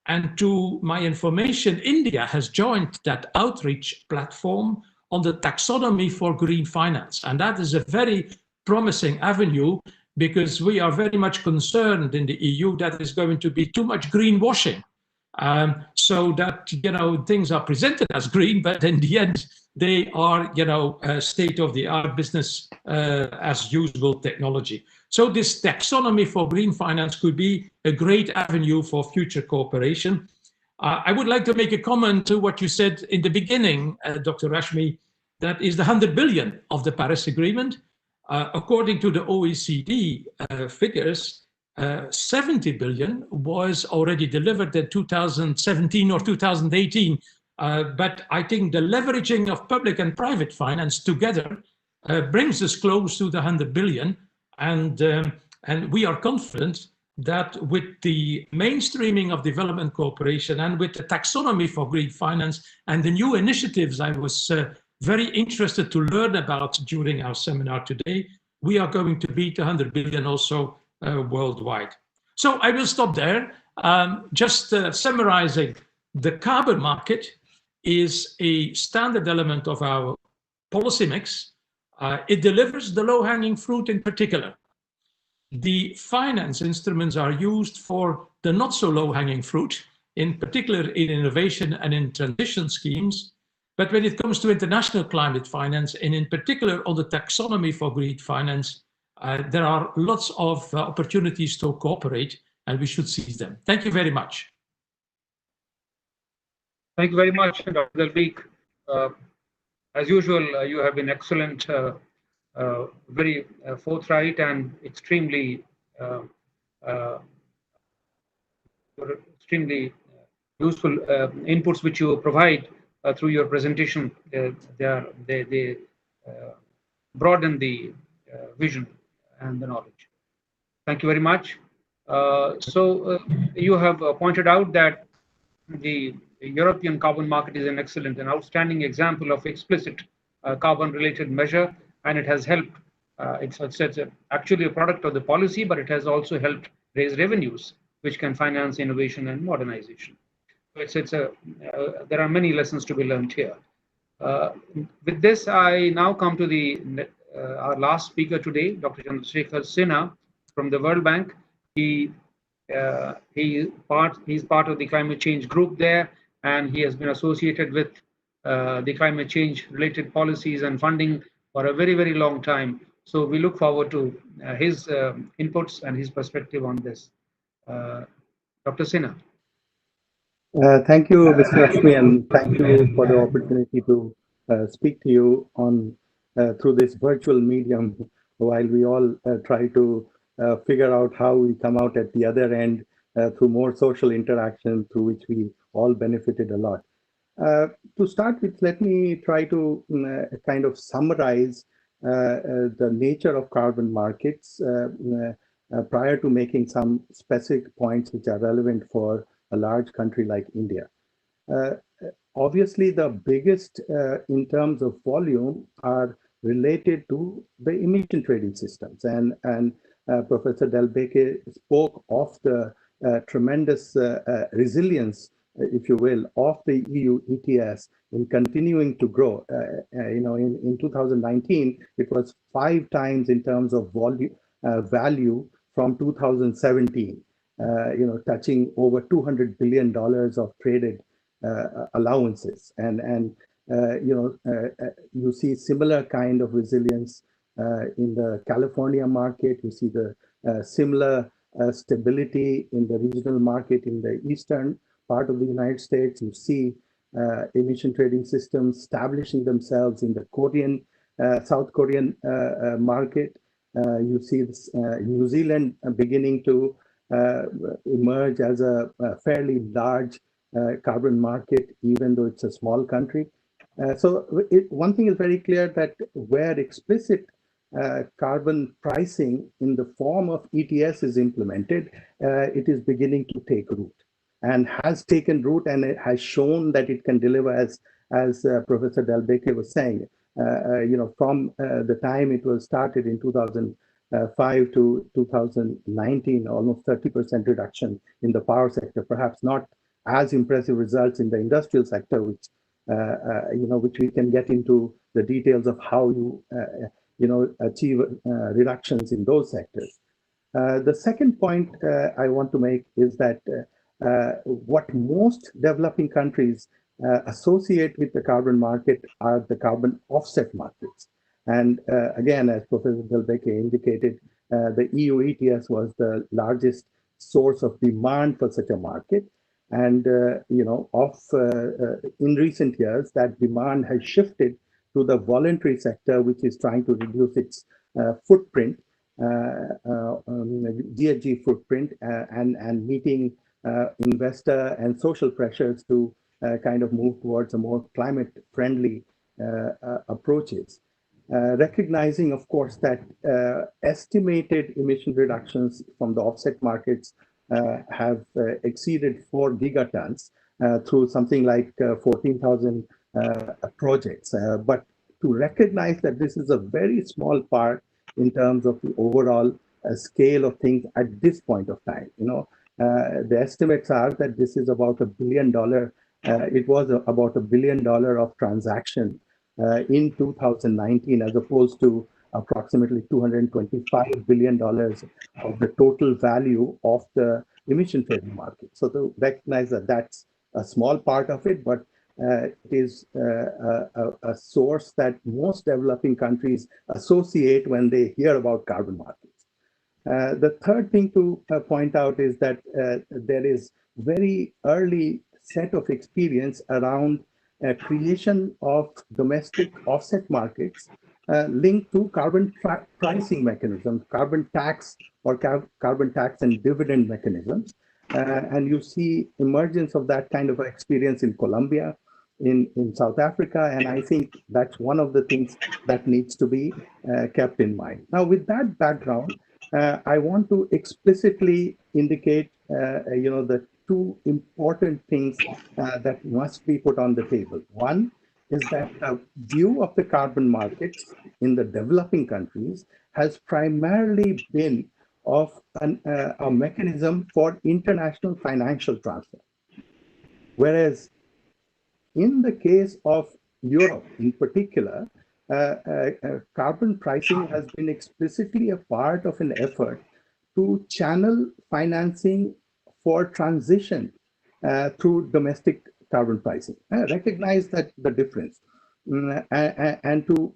And to my information, India has joined that outreach platform on the taxonomy for green finance. And that is a very promising avenue, because we are very much concerned in the EU that there's going to be too much greenwashing. So that, things are presented as green, but in the end, they are, state-of-the-art business as usual technology. So this taxonomy for green finance could be a great avenue for future cooperation. I would like to make a comment to what you said in the beginning, Dr. Rashmi, that is the 100 billion of the Paris Agreement. According to the OECD figures, 70 billion was already delivered in 2017 or 2018. But I think the leveraging of public and private finance together brings us close to the 100 billion. And we are confident that with the mainstreaming of development cooperation and with the taxonomy for green finance and the new initiatives I was very interested to learn about during our seminar today, we are going to beat 100 billion also worldwide. So I will stop there. Just summarizing, the carbon market is a standard element of our policy mix. It delivers the low-hanging fruit in particular. The finance instruments are used for the not so low-hanging fruit, in particular in innovation and in transition schemes. But when it comes to international climate finance, and in particular on the taxonomy for green finance, there are lots of opportunities to cooperate, and we should seize them. Thank you very much. Thank you very much, Dr. Dalbeek. As usual, you have been excellent, very forthright and extremely useful inputs which you provide through your presentation. They broaden the vision and the knowledge. Thank you very much. So you have pointed out that the European carbon market is an excellent and outstanding example of explicit carbon-related measure, and it has helped. It's actually a product of the policy, but it has also helped raise revenues, which can finance innovation and modernization. So there are many lessons to be learned here. With this, I now come to our last speaker today, Dr. Chandrasekhar Sinha from the World Bank. He's part of the climate change group there, and he has been associated with the climate change related policies and funding for a very, very long time. So we look forward to his inputs and his perspective on this. Dr. Sinha. Thank you, Mr. Rashmi, and thank you for the opportunity to speak to you on through this virtual medium while we all try to figure out how we come out at the other end through more social interaction, through which we all benefited a lot. To start with, let me try to kind of summarize the nature of carbon markets prior to making some specific points which are relevant for a large country like India. Obviously, the biggest in terms of volume are related to the emission trading systems, and Professor Dalbeek spoke of the tremendous resilience, if you will, of the EU ETS in continuing to grow. In 2019, it was 5 times in terms of volume value from 2017. Touching over $200 billion of traded allowances, and you see similar kind of resilience in the California market. You see the similar stability in the regional market in the eastern part of the United States. You see emission trading systems establishing themselves in the South Korean market. You see this, New Zealand beginning to emerge as a fairly large carbon market, even though it's a small country. So one thing is very clear, that where explicit carbon pricing in the form of ETS is implemented, it is beginning to take root. and has taken root, and it has shown that it can deliver, as Professor Delbeke was saying. From the time it was started in 2005 to 2019, almost 30% reduction in the power sector. Perhaps not as impressive results in the industrial sector, which which we can get into the details of how you achieve reductions in those sectors. The second point I want to make is that what most developing countries associate with the carbon market are the carbon offset markets. And again, as Professor Delbeke indicated, the EU ETS was the largest source of demand for such a market. And in recent years, that demand has shifted to the voluntary sector, which is trying to reduce its footprint, GHG footprint, and meeting investor and social pressures to kind of move towards a more climate-friendly approaches. Recognizing, of course, that estimated emission reductions from the offset markets have exceeded 4 gigatons through something like 14,000 projects. But to recognize that this is a very small part in terms of the overall scale of things at this point of time. The estimates are that this is about $1 billion. It was about $1 billion of transaction in 2019, as opposed to approximately $225 billion of the total value of the emission trading market. So to recognize that that's a small part of it, but it is a source that most developing countries associate when they hear about carbon markets. The third thing to point out is that there is very early set of experience around creation of domestic offset markets linked to carbon pricing mechanisms, carbon tax or carbon tax and dividend mechanisms. And you see emergence of that kind of experience in Colombia, in South Africa, and I think that's one of the things that needs to be kept in mind. Now, with that background, I want to explicitly indicate, the two important things that must be put on the table. One is that the view of the carbon markets in the developing countries has primarily been of a mechanism for international financial transfer. Whereas in the case of Europe in particular, carbon pricing has been explicitly a part of an effort to channel financing for transition through domestic carbon pricing. Recognize that the difference, and to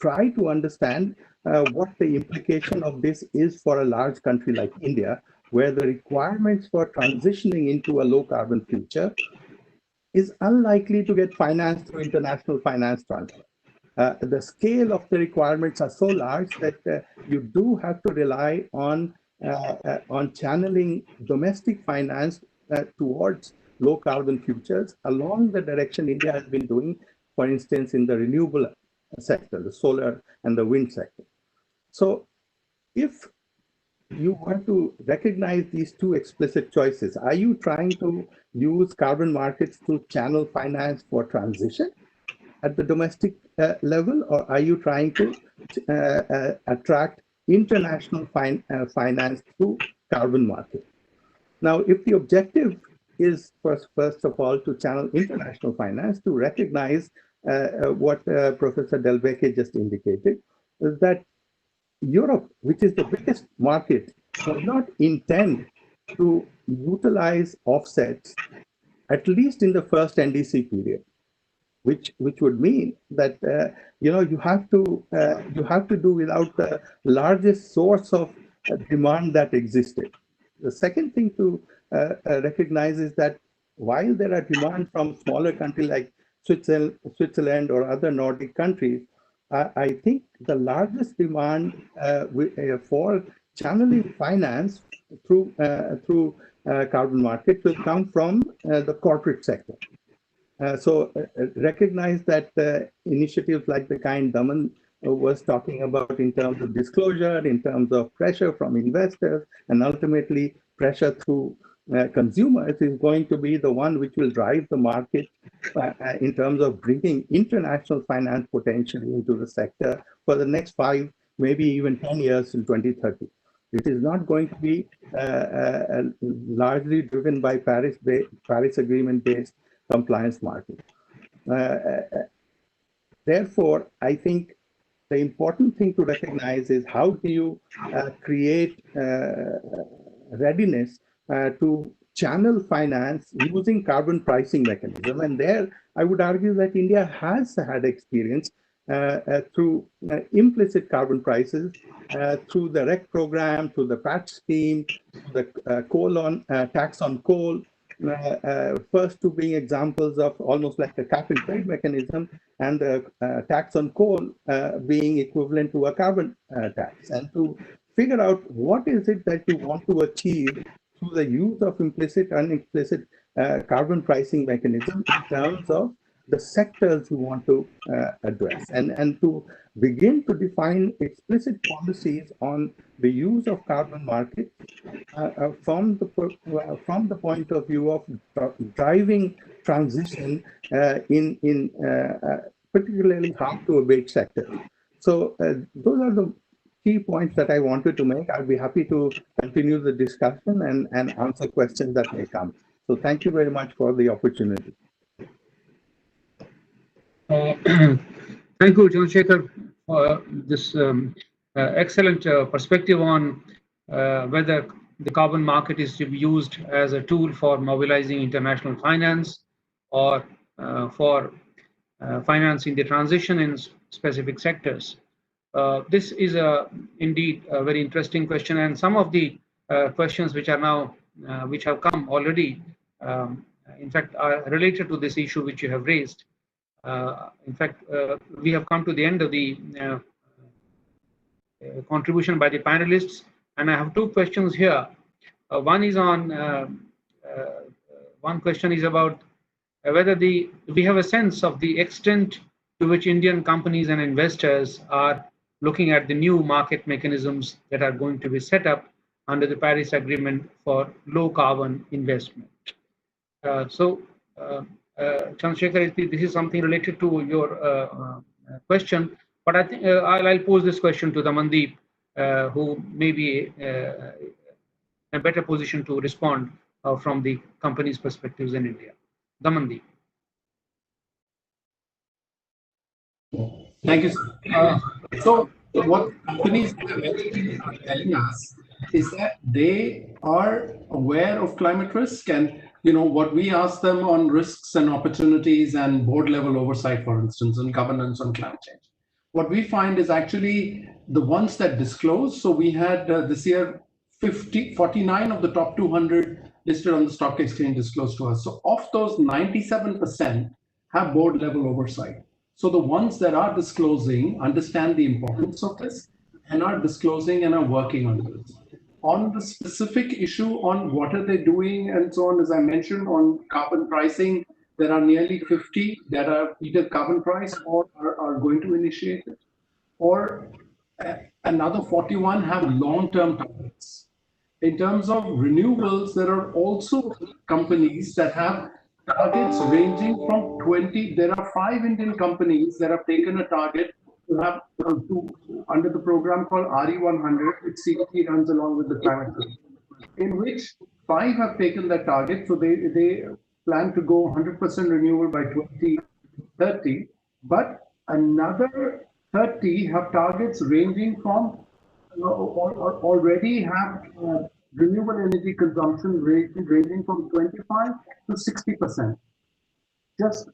try to understand what the implication of this is for a large country like India, where the requirements for transitioning into a low carbon future is unlikely to get financed through international finance transfer. The scale of the requirements are so large that you do have to rely on channeling domestic finance towards low carbon futures along the direction India has been doing, for instance, in the renewable sector, the solar and the wind sector. So if you want to recognize these two explicit choices, are you trying to use carbon markets to channel finance for transition at the domestic level, or are you trying to attract international finance through carbon market? Now, if the objective is first of all to channel international finance, to recognize what Professor Delbeke just indicated, is that Europe, which is the biggest market, does not intend to utilize offsets, at least in the first NDC period, which would mean that you have to do without the largest source of demand that existed. The second thing to recognize is that while there are demand from smaller countries like Switzerland or other Nordic countries, I think the largest demand for channeling finance through carbon market will come from the corporate sector. So recognize that initiatives like the kind Daman was talking about in terms of disclosure, in terms of pressure from investors, and ultimately pressure through consumers is going to be the one which will drive the market in terms of bringing international finance potentially into the sector for the next 5, maybe even 10 years in 2030. It is not going to be largely driven by Paris Agreement-based compliance market. Therefore, I think the important thing to recognize is how do you create readiness to channel finance using carbon pricing mechanism. And there, I would argue that India has had experience through implicit carbon prices, through the REC program, through the PAT scheme, the tax on coal, first two being examples of almost like a cap and trade mechanism, and the tax on coal being equivalent to a carbon tax. And to figure out what is it that you want to achieve through the use of implicit and implicit carbon pricing mechanism in terms of the sectors you want to address, and to begin to define explicit policies on the use of carbon markets from the point of view of driving transition in particularly hard to abate sectors. So those are the key points that I wanted to make. I'll be happy to continue the discussion and answer questions that may come. So thank you very much for the opportunity. Thank you, Chandrasekhar, for this excellent perspective on whether the carbon market is to be used as a tool for mobilizing international finance or for financing the transition in specific sectors. This is indeed a very interesting question, and some of the questions which are now which have come already, in fact, are related to this issue which you have raised. In fact, we have come to the end of the contribution by the panelists, and I have two questions here. One is on one question is about whether we have a sense of the extent to which Indian companies and investors are looking at the new market mechanisms that are going to be set up under the Paris Agreement for low carbon investment. Chandrasekhar, this is something related to your question, but I think I'll pose this question to Damandeep, who may be in a better position to respond from the company's perspectives in India. Damandeep. Thank you, sir. So what companies are telling us is that they are aware of climate risk, and what we ask them on risks and opportunities and board level oversight, for instance, and governance on climate change. What we find is actually the ones that disclose. So we had this year 49 of the top 200 listed on the stock exchange disclosed to us. So of those, 97% have board level oversight. So the ones that are disclosing understand the importance of this and are disclosing and are working on this. On the specific issue on what are they doing and so on, as I mentioned on carbon pricing, there are nearly 50 that are either carbon price or are going to initiate it, or another 41 have long-term targets. In terms of renewables, there are also companies that have targets ranging from 20. There are 5 Indian companies that have taken a target to have under the program called RE100, which CDP runs along with the climate change, in which 5 have taken that target. So they plan to go 100% renewable by 2030, but another 30 have targets ranging from or already have renewable energy consumption ranging from 25 to 60%. Just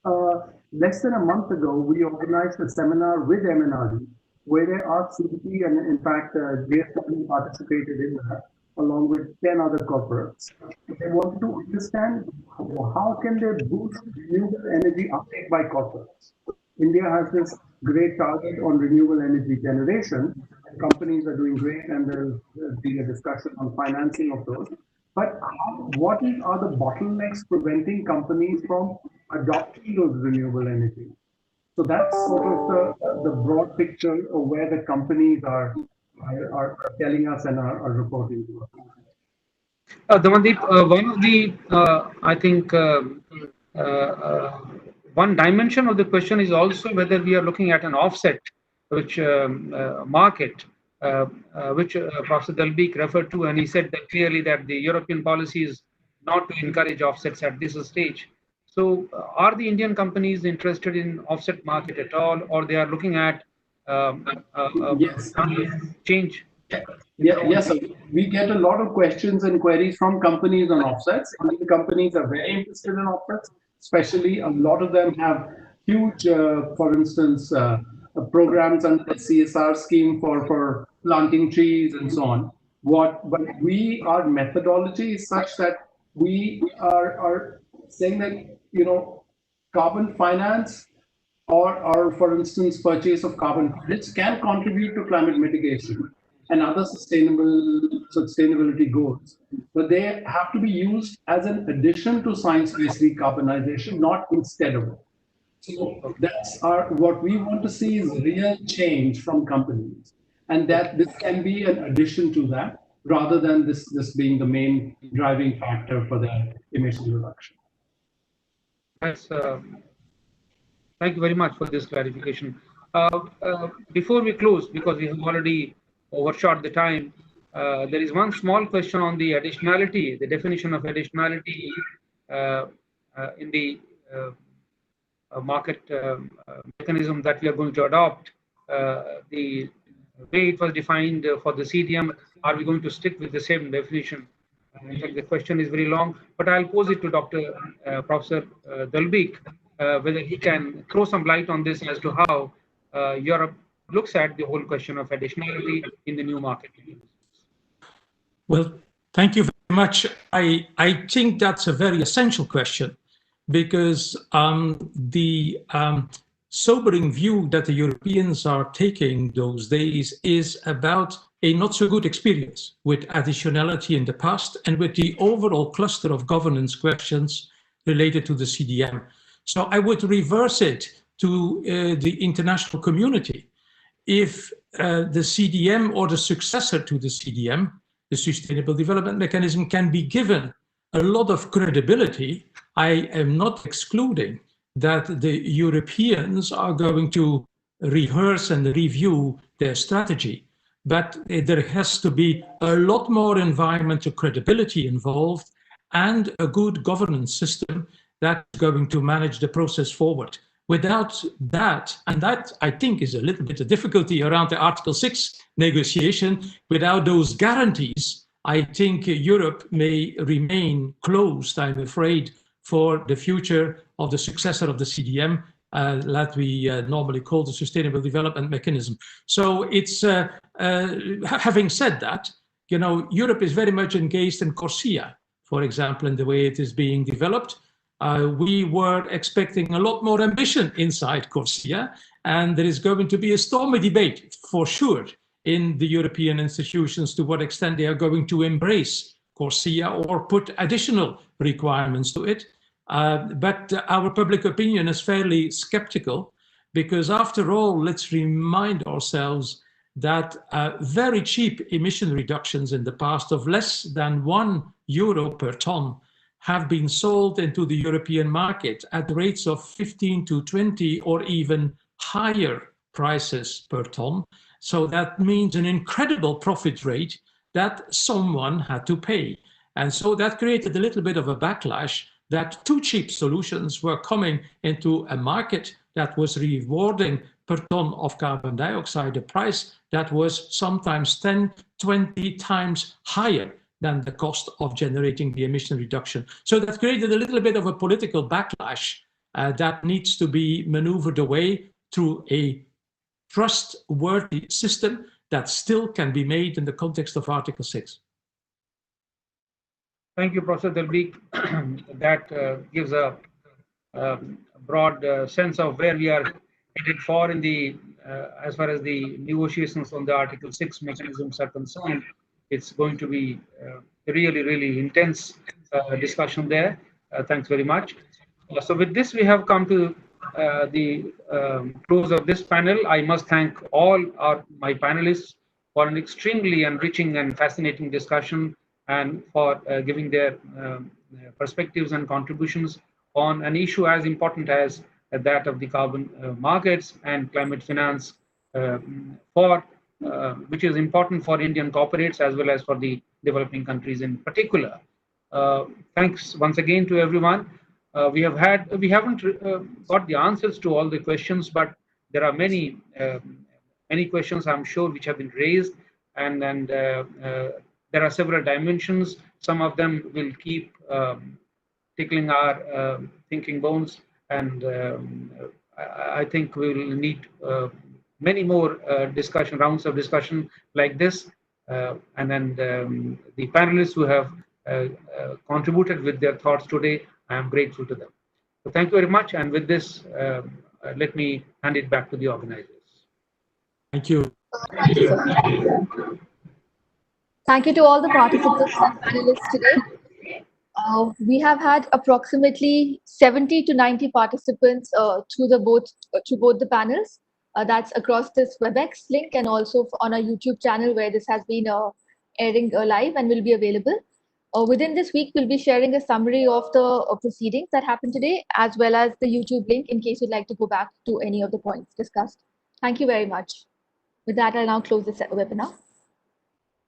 less than a month ago, we organized a seminar with MNRE where they asked CDP, and in fact, JSW participated in that, along with 10 other corporates. They wanted to understand how can they boost renewable energy uptake by corporates. India has this great target on renewable energy generation. Companies are doing great, and there's been a discussion on financing of those. But what are the bottlenecks preventing companies from adopting those renewable energy? So that's sort of the broad picture of where the companies are telling us and are reporting to us. Damandeep, one of the, I think, one dimension of the question is also whether we are looking at an offset, which market, which Professor Dalbeek referred to, and he said that clearly that the European policy is not to encourage offsets at this stage. So, are the Indian companies interested in offset market at all, or they are looking at Yes. change? Yes, sir. We get a lot of questions and queries from companies on offsets. Indian companies are very interested in offsets, especially a lot of them have huge, for instance, programs under the CSR scheme for planting trees and so on. But our methodology is such that we are saying that, carbon finance or for instance, purchase of carbon credits can contribute to climate mitigation and other sustainability goals. But they have to be used as an addition to science-based decarbonization, not instead of it. So that's what we want to see is real change from companies, and that this can be an addition to that rather than this being the main driving factor for the emission reduction. Yes, thank you very much for this clarification. Before we close, because we have already overshot the time, there is one small question on the additionality, the definition of additionality in the market mechanism that we are going to adopt. The way it was defined for the CDM, are we going to stick with the same definition? In fact, the question is very long, but I'll pose it to Professor Dalbeek, whether he can throw some light on this as to how Europe looks at the whole question of additionality in the new market. Well, thank you very much. I think that's a very essential question, because the sobering view that the Europeans are taking those days is about a not so good experience with additionality in the past and with the overall cluster of governance questions related to the CDM. So I would reverse it to the international community. If the CDM or the successor to the CDM, the Sustainable Development Mechanism, can be given a lot of credibility, I am not excluding that the Europeans are going to rehearse and review their strategy. But there has to be a lot more environmental credibility involved and a good governance system that's going to manage the process forward. Without that, and that I think is a little bit of difficulty around the Article 6 negotiation, without those guarantees, I think Europe may remain closed, I'm afraid, for the future of the successor of the CDM, that we normally call the Sustainable Development Mechanism. So it's, having said that, Europe is very much engaged in CORSIA, for example, in the way it is being developed. We were expecting a lot more ambition inside CORSIA, and there is going to be a stormy debate, for sure, in the European institutions to what extent they are going to embrace CORSIA or put additional requirements to it. But our public opinion is fairly skeptical, because after all, let's remind ourselves that very cheap emission reductions in the past of less than €1 per ton have been sold into the European market at rates of 15 to 20 or even higher prices per ton. So that means an incredible profit rate that someone had to pay. And so that created a little bit of a backlash that too cheap solutions were coming into a market that was rewarding per ton of carbon dioxide a price that was sometimes 10, 20 times higher than the cost of generating the emission reduction. So that created a little bit of a political backlash that needs to be maneuvered away through a trustworthy system that still can be made in the context of Article 6. Thank you, Professor Dalbeek. That gives a broad sense of where we are headed for in the, as far as the negotiations on the Article 6 mechanisms are concerned. It's going to be really, really intense discussion there. Thanks very much. So with this, we have come to the close of this panel. I must thank all my panelists for an extremely enriching and fascinating discussion and for giving their perspectives and contributions on an issue as important as that of the carbon markets and climate finance, which is important for Indian corporates as well as for the developing countries in particular. Thanks once again to everyone. We haven't got the answers to all the questions, but there are many questions, I'm sure, which have been raised, and there are several dimensions. Some of them will keep tickling our thinking bones, and I think we will need many more rounds of discussion like this, and then the panelists who have contributed with their thoughts today, I am grateful to them. So thank you very much, and with this, let me hand it back to the organizers. Thank you. Thank you, sir. Thank you to all the participants and panelists today. We have had approximately 70 to 90 participants through both the panels. That's across this WebEx link and also on our YouTube channel, where this has been airing live and will be available. Within this week, we'll be sharing a summary of the proceedings that happened today, as well as the YouTube link in case you'd like to go back to any of the points discussed. Thank you very much. With that, I'll now close this webinar.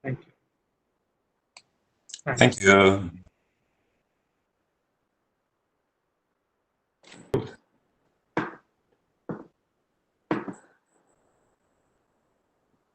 Thank you. Thank you.